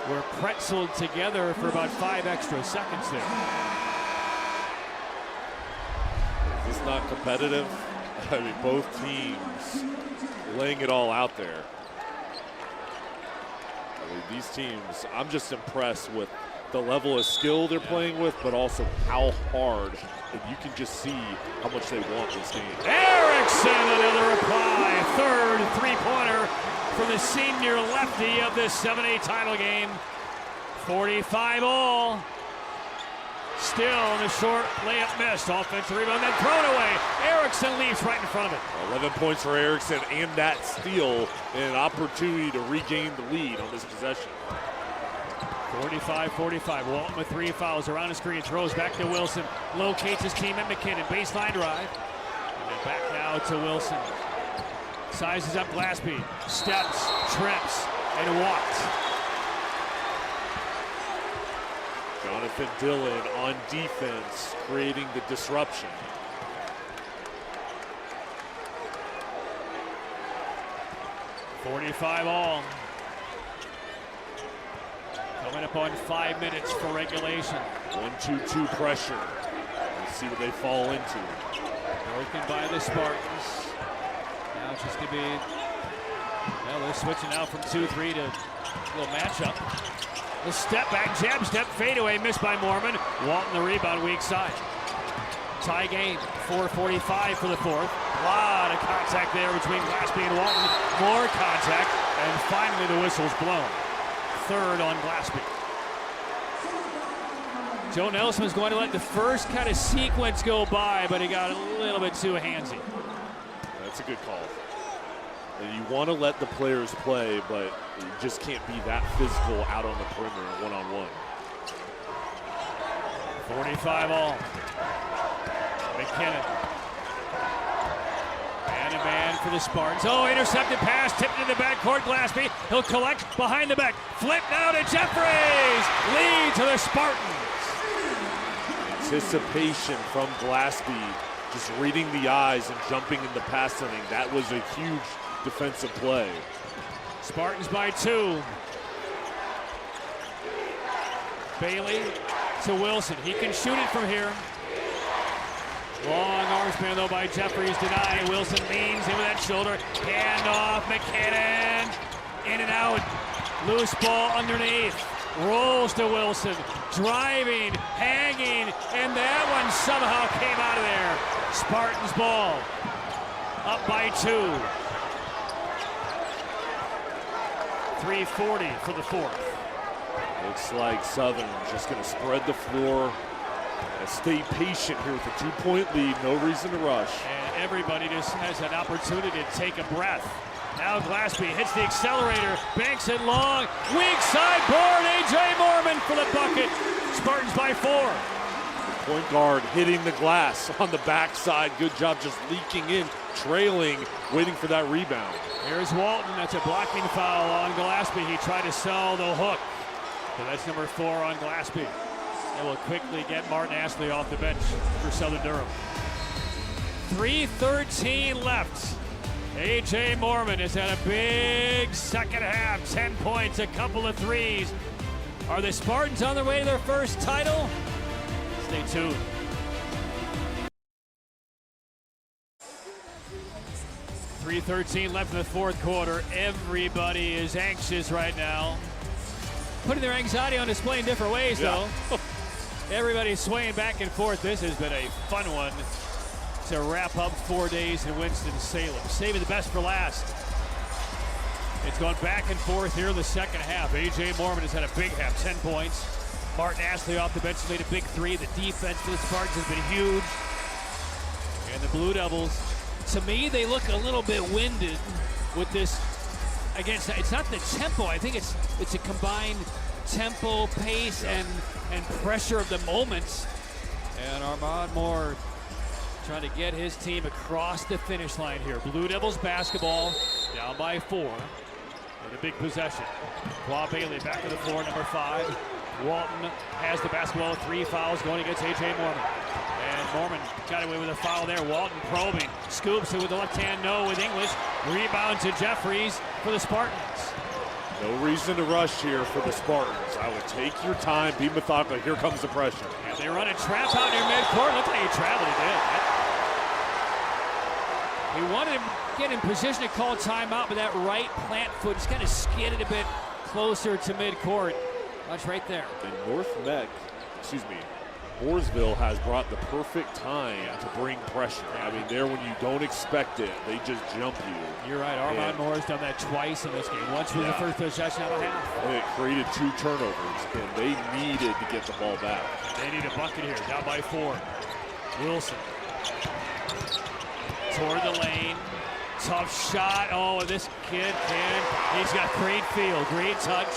Speaker 1: were pretzeled together for about 5 extra seconds there.
Speaker 2: Is this not competitive? I mean, both teams laying it all out there. I mean, these teams, I'm just impressed with the level of skill they're playing with, but also how hard, and you can just see how much they want this game.
Speaker 1: Erickson, another reply. Third three-pointer for the senior left. lefty of this 7A title game. 45 all. Still in the short layup missed. Offensive rebound, then thrown away. Erickson leaves right in front of it.
Speaker 2: 11 points for Erickson and that steal, and an opportunity to regain the lead on this possession.
Speaker 1: 45-45. Walton with 3 fouls. Around the screen, throws back to Wilson. Locates his team at McKinnon. Baseline drive. And back now to Wilson. Sizes up Glaspie. Steps, trips, and walks.
Speaker 2: Jonathan Dillon on defense, creating the disruption.
Speaker 1: .45 all. Coming up on 5 minutes for regulation.
Speaker 2: 1-2-2 pressure. Let's see what they fall into.
Speaker 1: Broken by the Spartans. Now it's just going to be, well, they're switching now from 2-3 to a little matchup. The step back, jab step, fadeaway, missed by Mormon. Walton the rebound, weak side. Tie game, 4:45 for the fourth. A lot of contact there between Glaspie and Walton. More contact, and finally the whistle's blown. Third on Glaspie. Joe Nelson was going to let the first kind of sequence go by, but he got a little bit too handsy.
Speaker 2: That's a good call. You want to let the players play, but you just can't be that physical out on the perimeter one-on-one.
Speaker 1: 45 all. McKinnon. Man-to-man for the Spartans. Oh, intercepted pass, tipped into the backcourt. Glaspie, he'll collect behind the back. Flip now to Jeffries. Lead to the Spartans.
Speaker 2: Anticipation from Glaspie, just reading the eyes and jumping in the pass lane. That was a huge defensive play.
Speaker 1: Spartans by 2. Bailey to Wilson. He can shoot it from here. Long arm span though by Jeffries, denied. Wilson leans in with that shoulder. Hand off, McKinnon. In and out. Loose ball underneath. Rolls to Wilson. Driving, hanging, and that one somehow came out of there. Spartans ball. Up by 2. 3:40 for the fourth.
Speaker 2: Looks like Southern just going to spread the floor. Stay patient here with a 2-point lead. No reason to rush.
Speaker 1: And everybody just has an opportunity to take a breath. Now Glaspie hits the accelerator, banks it long. Weak side board, A.J. Mormon for the bucket. Spartans by 4.
Speaker 2: Point guard hitting the glass on the backside. Good job just leaking in, trailing, waiting for that rebound.
Speaker 1: Here's Walton. That's a blocking foul on Glaspie. He tried to sell the hook. So that's number 4 on Glaspie. And will quickly get Martin Astley off the bench for Southern Durham. 3:13 left. A.J. Mormon has had a big second half. 10 points, a couple of threes. Are the Spartans on their way to their first title? Stay tuned. .313 left in the fourth quarter. Everybody is anxious right now. Putting their anxiety on display in different ways, though. Everybody's swaying back and forth. This has been a fun one to wrap up 4 days in Winston-Salem. Saving the best for last. It's gone back and forth here in the second half. A.J. Mormon has had a big half, 10 points. Martin Astley off the bench made a big 3. The defense for the Spartans has been huge. And the Blue Devils, to me, they look a little bit winded with this. Again, it's not the tempo. I think it's a combined tempo, pace, and pressure of the moments. And Armand Moore trying to get his team across the finish line here. Blue Devils basketball down by 4. And a big possession. Qua Bailey back to the floor, number 5. Walton has the basketball, 3 fouls going against A.J. Mormon. And Mormon got away with a foul there. Walton probing, scoops it with the left hand, no with English. Rebound to Jeffries for the Spartans.
Speaker 2: No reason to rush here for the Spartans. I would take your time, be methodical. Here comes the pressure.
Speaker 1: And they run a trap out near midcourt. Look like he traveled, he did. He wanted to get in position to call timeout, but that right plant foot just kind of skidded a bit closer to midcourt. Watch right there.
Speaker 2: And Mooresville has brought the perfect time to bring pressure. I mean, there when you don't expect it, they just jump you.
Speaker 1: You're right. Armand Moore's done that twice in this game. Once was the first possession out of half.
Speaker 2: And it created 2 turnovers, and they needed to get the ball back.
Speaker 1: They need a bucket here. Down by 4. Wilson. Toward the lane. Tough shot. Oh, this kid can. He's got great feel. Great touch.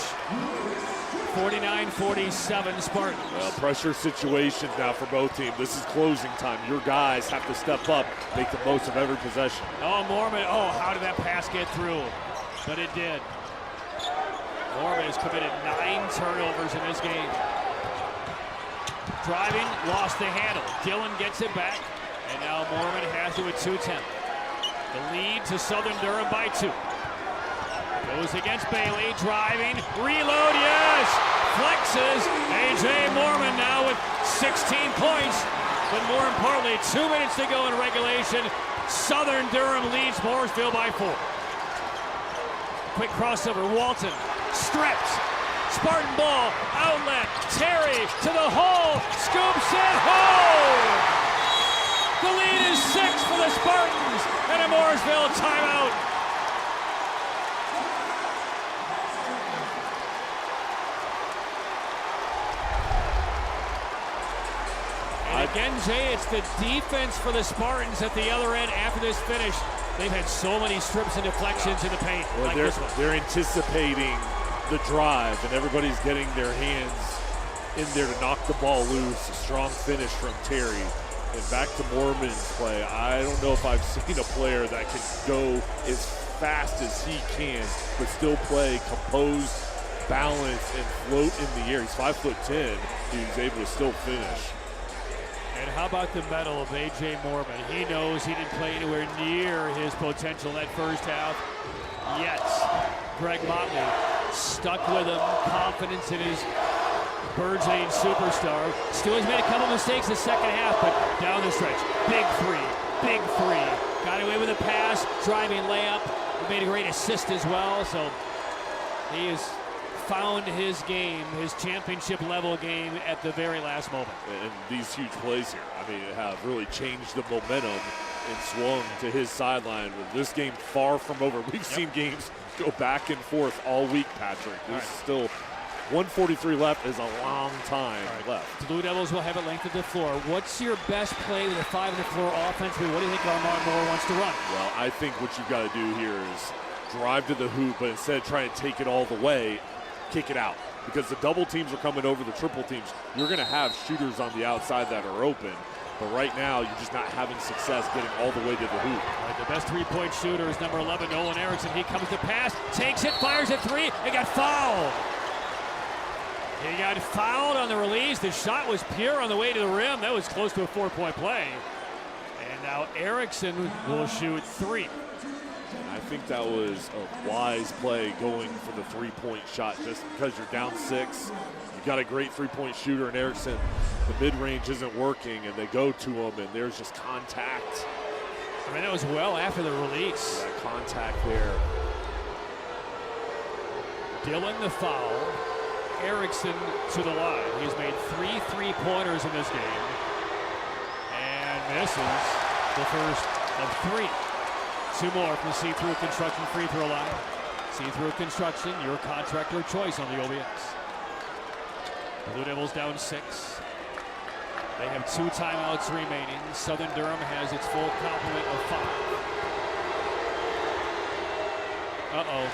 Speaker 1: 49-47 Spartans.
Speaker 2: Well, pressure situations now for both teams. This is closing time. Your guys have to step up, make the most of every possession.
Speaker 1: Oh, Mormon. Oh, how did that pass get through? But it did. Mormon has committed 9 turnovers in this game. Driving, lost the handle. Dillon gets it back, and now Mormon has it with 2:10. The lead to Southern Durham by 2. Goes against Bailey, driving, reload, yes! Flexes, A.J. Mormon now with 16 points. But more importantly, 2 minutes to go in regulation. Southern Durham leads Mooresville by 4. Quick crossover, Walton, stripped. Spartan ball, outlet, Terry to the hole, scoops it home! The lead is 6 for the Spartans, and a Mooresville timeout. And again, Jay, it's the defense for the Spartans at the other end after this finish. They've had so many strips and deflections in the paint.
Speaker 2: Well,
Speaker 1: like this one.
Speaker 2: They're anticipating the drive, and everybody's getting their hands in there to knock the ball loose. A strong finish from Terry. And back to Mormon's play. I don't know if I've seen a player that can go as fast as he can, but still play composed, balanced, and float in the air. He's 5'10". He's able to still finish.
Speaker 1: And how about the medal of A.J. Mormon? He knows he didn't play anywhere near his potential in that first half. Yet, Greg Motley stuck with him, confidence in his burgeoning superstar. Still has made a couple mistakes the second half, but down the stretch, big three. Got away with a pass, driving layup. He made a great assist as well, so he has found his game, his championship level game at the very last moment.
Speaker 2: And these huge plays here, I mean, have really changed the momentum and swung to his sideline. With this game far from over. We've seen games go back and forth all week, Patrick. There's still 1:43 left, is a long time left.
Speaker 1: The Blue Devils will have it length of the floor. What's your best play with a 5 on the floor offensively? What do you think Armand Moore wants to run?
Speaker 2: Well, I think what you've got to do here is drive to the hoop, but instead of trying to take it all the way, kick it out. Because the double teams are coming over the triple teams. You're going to have shooters on the outside that are open. But right now, you're just not having success getting all the way to the hoop.
Speaker 1: All right, the best three-point shooter is number 11, Nolan Erickson. He comes to pass, takes it, fires at 3, and got fouled. He got fouled on the release. The shot was pure on the way to the rim. That was close to a 4-point play. And now Erickson will shoot 3.
Speaker 2: I think that was a wise play going for the 3-point shot just because you're down 6. You've got a great 3-point shooter in Erickson. The mid-range isn't working, and they go to him, and there's just contact.
Speaker 1: I mean, that was well after the release.
Speaker 2: That contact there.
Speaker 1: Dillon the foul. Erickson to the line. He's made 3 3-pointers in this game. And misses the first of 3. 2 more from the See-Through Construction free throw line. See-Through Construction, your contractor of choice on the OBS. Blue Devils down 6. They have 2 timeouts remaining. Southern Durham has its full complement of 5. Uh-oh.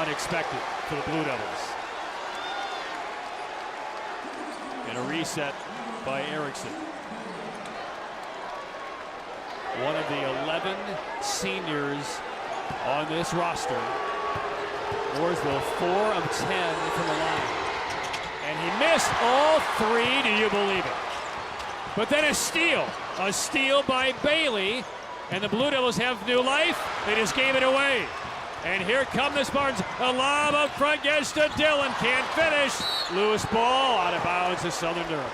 Speaker 1: Unexpected for the Blue Devils. And a reset by Erickson. One of the 11 seniors on this roster. Mooresville 4 of 10 from the line. And he missed all 3, do you believe it? But then a steal by Bailey, and the Blue Devils have new life. They just gave it away. And here come the Spartans. A lob up front gets to Dillon, can't finish. Loose ball out of bounds to Southern Durham.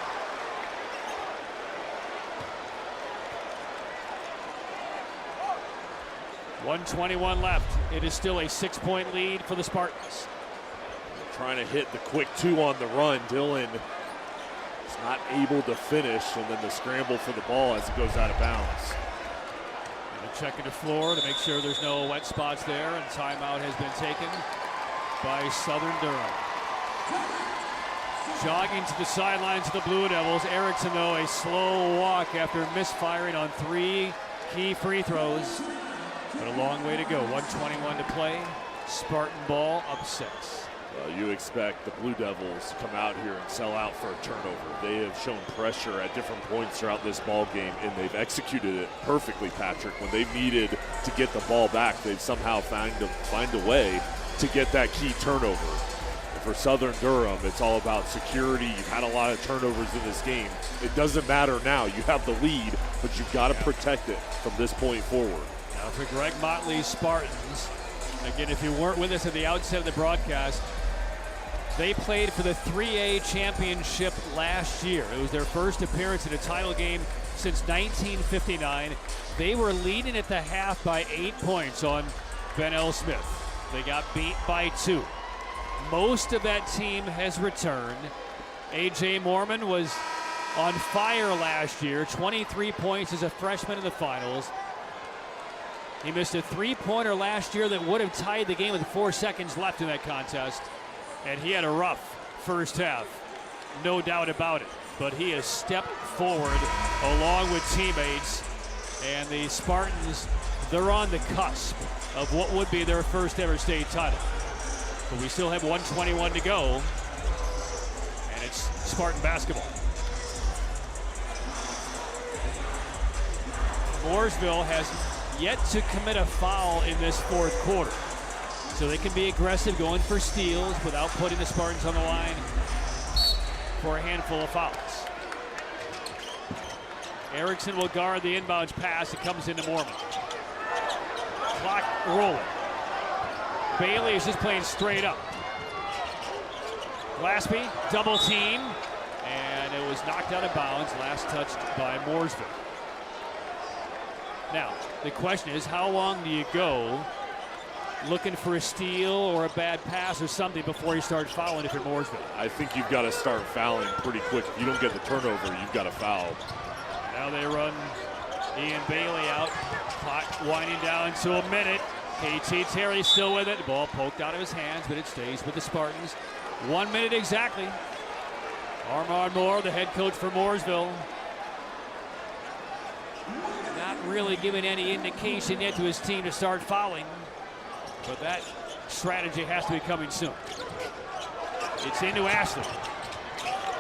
Speaker 1: .121 left. It is still a 6-point lead for the Spartans.
Speaker 2: Trying to hit the quick 2 on the run. Dillon not able to finish, and then the scramble for the ball as it goes out of bounds.
Speaker 1: And they're checking the floor to make sure there's no wet spots there, and timeout has been taken by Southern Durham. Jogging to the sidelines of the Blue Devils. Erickson, though, a slow walk after misfiring on 3 key free throws. But a long way to go. 1:21 to play. Spartan ball up 6.
Speaker 2: Well, you expect the Blue Devils to come out here and sell out for a turnover. They have shown pressure at different points throughout this ball game, and they've executed it perfectly, Patrick. When they've needed to get the ball back, they've somehow find a way to get that key turnover. And for Southern Durham, it's all about security. You've had a lot of turnovers in this game. It doesn't matter now. You have the lead, but you've got to protect it from this point forward.
Speaker 1: Now for Greg Motley's Spartans, again, if you weren't with us at the outset of the broadcast, they played for the 3A championship last year. It was their first appearance in a title game since 1959. They were leading at the half by 8 points on Ben L. Smith. They got beat by 2. Most of that team has returned. A.J. Mormon was on fire last year, 23 points as a freshman in the finals. He missed a 3-pointer last year that would have tied the game with 4 seconds left in that contest. And he had a rough first half, no doubt about it. But he has stepped forward along with teammates. And the Spartans, they're on the cusp of what would be their first ever state title. But we still have 1:21 to go. And it's Spartan basketball. Mooresville has yet to commit a foul in this fourth quarter. So they can be aggressive going for steals without putting the Spartans on the line for a handful of fouls. Erickson will guard the inbounds pass. It comes into Mormon. Clock rolling. Bailey is just playing straight up. Glaspie, double team, and it was knocked out of bounds. Last touched by Mooresville. Now, the question is, how long do you go looking for a steal or a bad pass or something before you start fouling if you're Mooresville?
Speaker 2: I think you've got to start fouling pretty quick. If you don't get the turnover, you've got to foul.
Speaker 1: Now they run Ian Bailey out. Clock winding down to a minute. KT Terry still with it. The ball poked out of his hands, but it stays with the Spartans. 1 minute exactly. Armand Moore, the head coach for Mooresville, not really giving any indication yet to his team to start fouling. But that strategy has to be coming soon. It's into Ashley.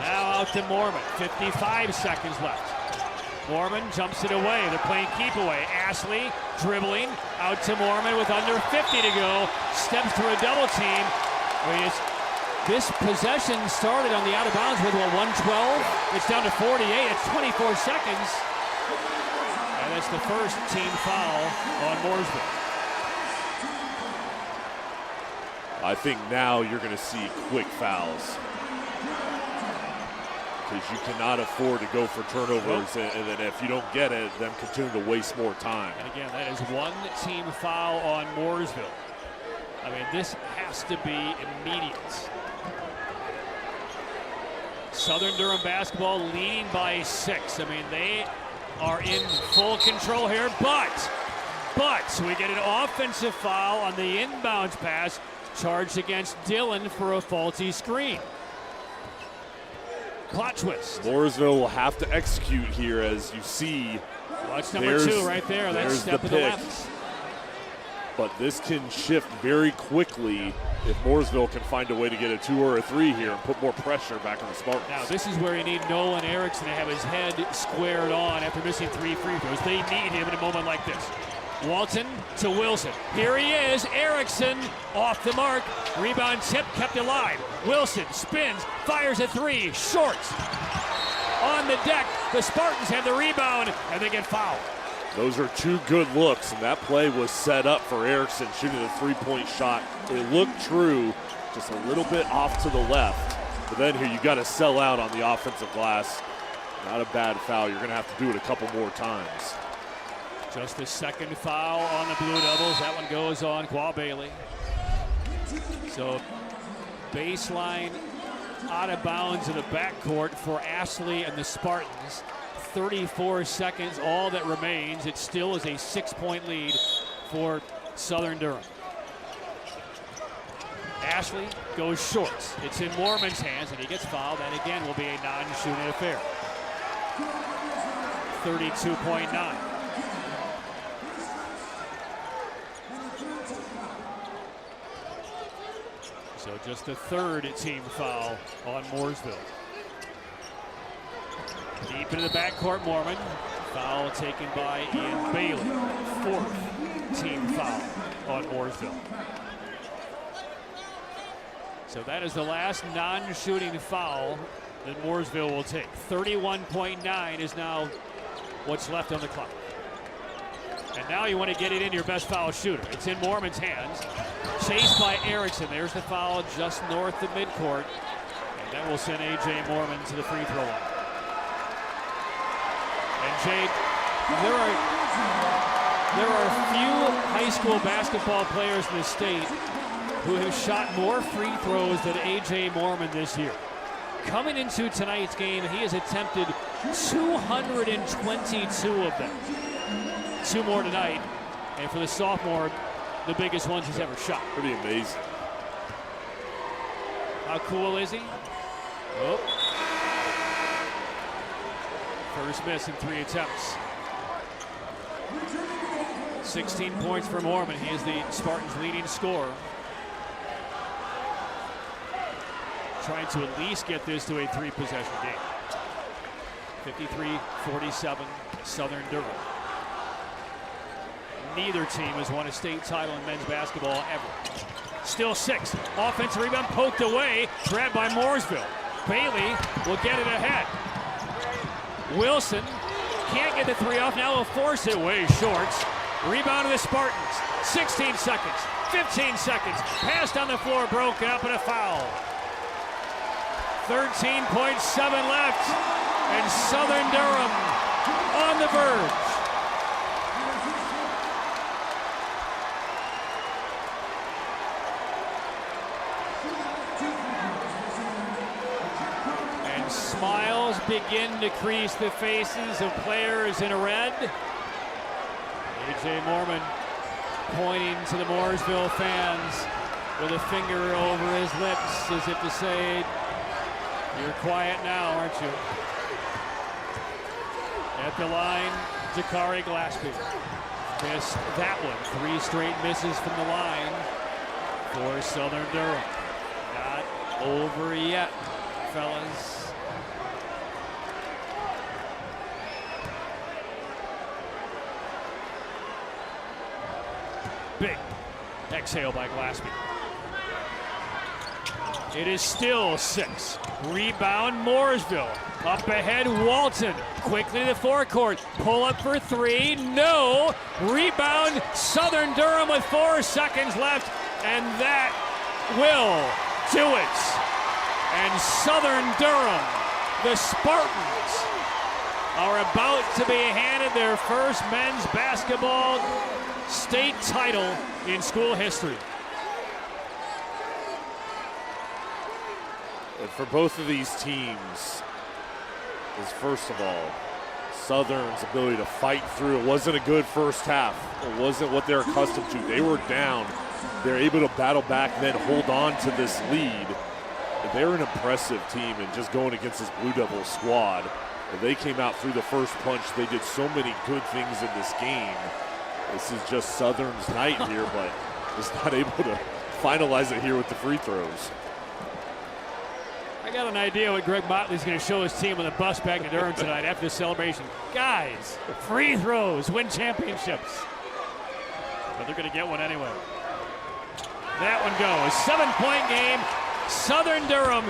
Speaker 1: Now out to Mormon. 55 seconds left. Mormon jumps it away. They're playing keep away. Ashley dribbling out to Mormon with under 50 to go. Steps through a double team. This possession started on the out of bounds with 112. It's down to 48. It's 24 seconds. And that's the first team foul on Mooresville.
Speaker 2: I think now you're going to see quick fouls, because you cannot afford to go for turnovers, and then if you don't get it, then continue to waste more time.
Speaker 1: And again, that is one team foul on Mooresville. I mean, this has to be immediate. Southern Durham basketball leading by 6. I mean, they are in full control here, but we get an offensive foul on the inbounds pass charged against Dillon for a faulty screen. Plot twist.
Speaker 2: Mooresville will have to execute here, as you see.
Speaker 1: Watch number 2 right there. That's step to the left.
Speaker 2: But this can shift very quickly if Mooresville can find a way to get a 2 or a 3 here and put more pressure back on the Spartans.
Speaker 1: Now, this is where you need Nolan Erickson to have his head squared on after missing 3 free throws. They need him in a moment like this. Walton to Wilson. Here he is. Erickson off the mark. Rebound tip kept alive. Wilson spins, fires a 3, short. On the deck, the Spartans have the rebound, and they get fouled.
Speaker 2: Those are 2 good looks, and that play was set up for Erickson shooting a 3-point shot. It looked true, just a little bit off to the left. But then here you got to sell out on the offensive glass. Not a bad foul. You're going to have to do it a couple more times.
Speaker 1: Just the second foul on the Blue Devils. That one goes on Qua Bailey. So baseline out of bounds in the backcourt for Ashley and the Spartans. 34 seconds, all that remains. It still is a 6-point lead for Southern Durham. Ashley goes short. It's in Mormon's hands, and he gets fouled. That again will be a non-shooting affair. 32.9. So just the third team foul on Mooresville. Deep into the backcourt, Mormon. Foul taken by Ian Bailey. Fourth team foul on Mooresville. So that is the last non-shooting foul that Mooresville will take. 31.9 is now what's left on the clock. And now you want to get it into your best foul shooter. It's in Mormon's hands. Chased by Erickson. There's the foul just north of midcourt. And that will send A.J. Mormon to the free throw line. And Jade, there are few high school basketball players in the state who have shot more free throws than A.J. Mormon this year. Coming into tonight's game, he has attempted 222 of them. 2 more tonight, and for the sophomore, the biggest ones he's ever shot.
Speaker 2: Pretty amazing.
Speaker 1: How cool is he? Oh. First miss in 3 attempts. 16 points for Mormon. He is the Spartans' leading scorer. Trying to at least get this to a 3-possession game. 53-47, Southern Durham. Neither team has won a state title in men's basketball ever. Still 6. Offensive rebound poked away. Grabbed by Mooresville. Bailey will get it ahead. Wilson can't get the 3 off. Now will force it way short. Rebound to the Spartans. 16 seconds. 15 seconds. Passed on the floor. Broken up and a foul. 13.7 left. And Southern Durham on the verge. Smiles begin to crease the faces of players in red. A.J. Mormon pointing to the Mooresville fans with a finger over his lips as if to say, "You're quiet now, aren't you?" At the line, Jakari Glaspie missed that one. 3 straight misses from the line for Southern Durham. Not over yet, fellas. Big exhale by Glaspie. It is still 6. Rebound Mooresville. Up ahead Walton. Quickly to the forecourt. Pull up for 3. No. Rebound Southern Durham with 4 seconds left. And that will do it. And Southern Durham, the Spartans, are about to be handed their first men's basketball state title in school history.
Speaker 2: And for both of these teams is, first of all, Southern's ability to fight through. It wasn't a good first half. It wasn't what they're accustomed to. They were down. They're able to battle back and then hold on to this lead. They're an impressive team, and just going against this Blue Devil squad, they came out through the first punch. They did so many good things in this game. This is just Southern's night here, but is not able to finalize it here with the free throws.
Speaker 1: I got an idea what Greg Motley's going to show his team on the bus back to Durham tonight after the celebration. Guys, free throws win championships. But they're going to get one anyway. That one goes. 7-point game. Southern Durham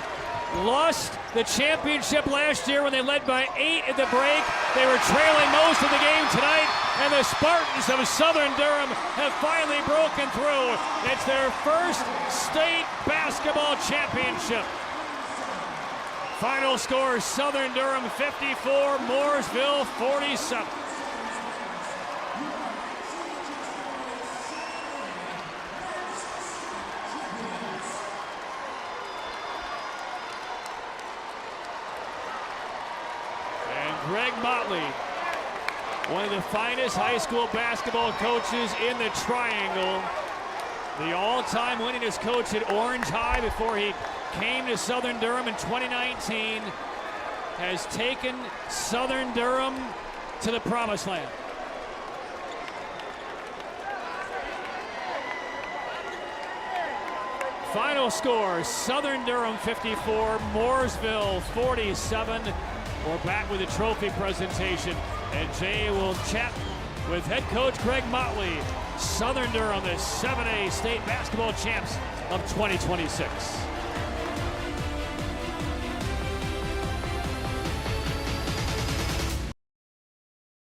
Speaker 1: lost the championship last year when they led by 8 at the break. They were trailing most of the game tonight, and the Spartans of Southern Durham have finally broken through. It's their first state basketball championship. Final score, Southern Durham 54, Mooresville 47. Greg Motley, one of the finest high school basketball coaches in the Triangle. The all-time winningest coach at Orange High before he came to Southern Durham in 2019, has taken Southern Durham to the promised land. Final score, Southern Durham 54, Mooresville 47. We're back with a trophy presentation, and Jay will chat with head coach Greg Motley. Southern Durham, the 7A state basketball champs of 2026.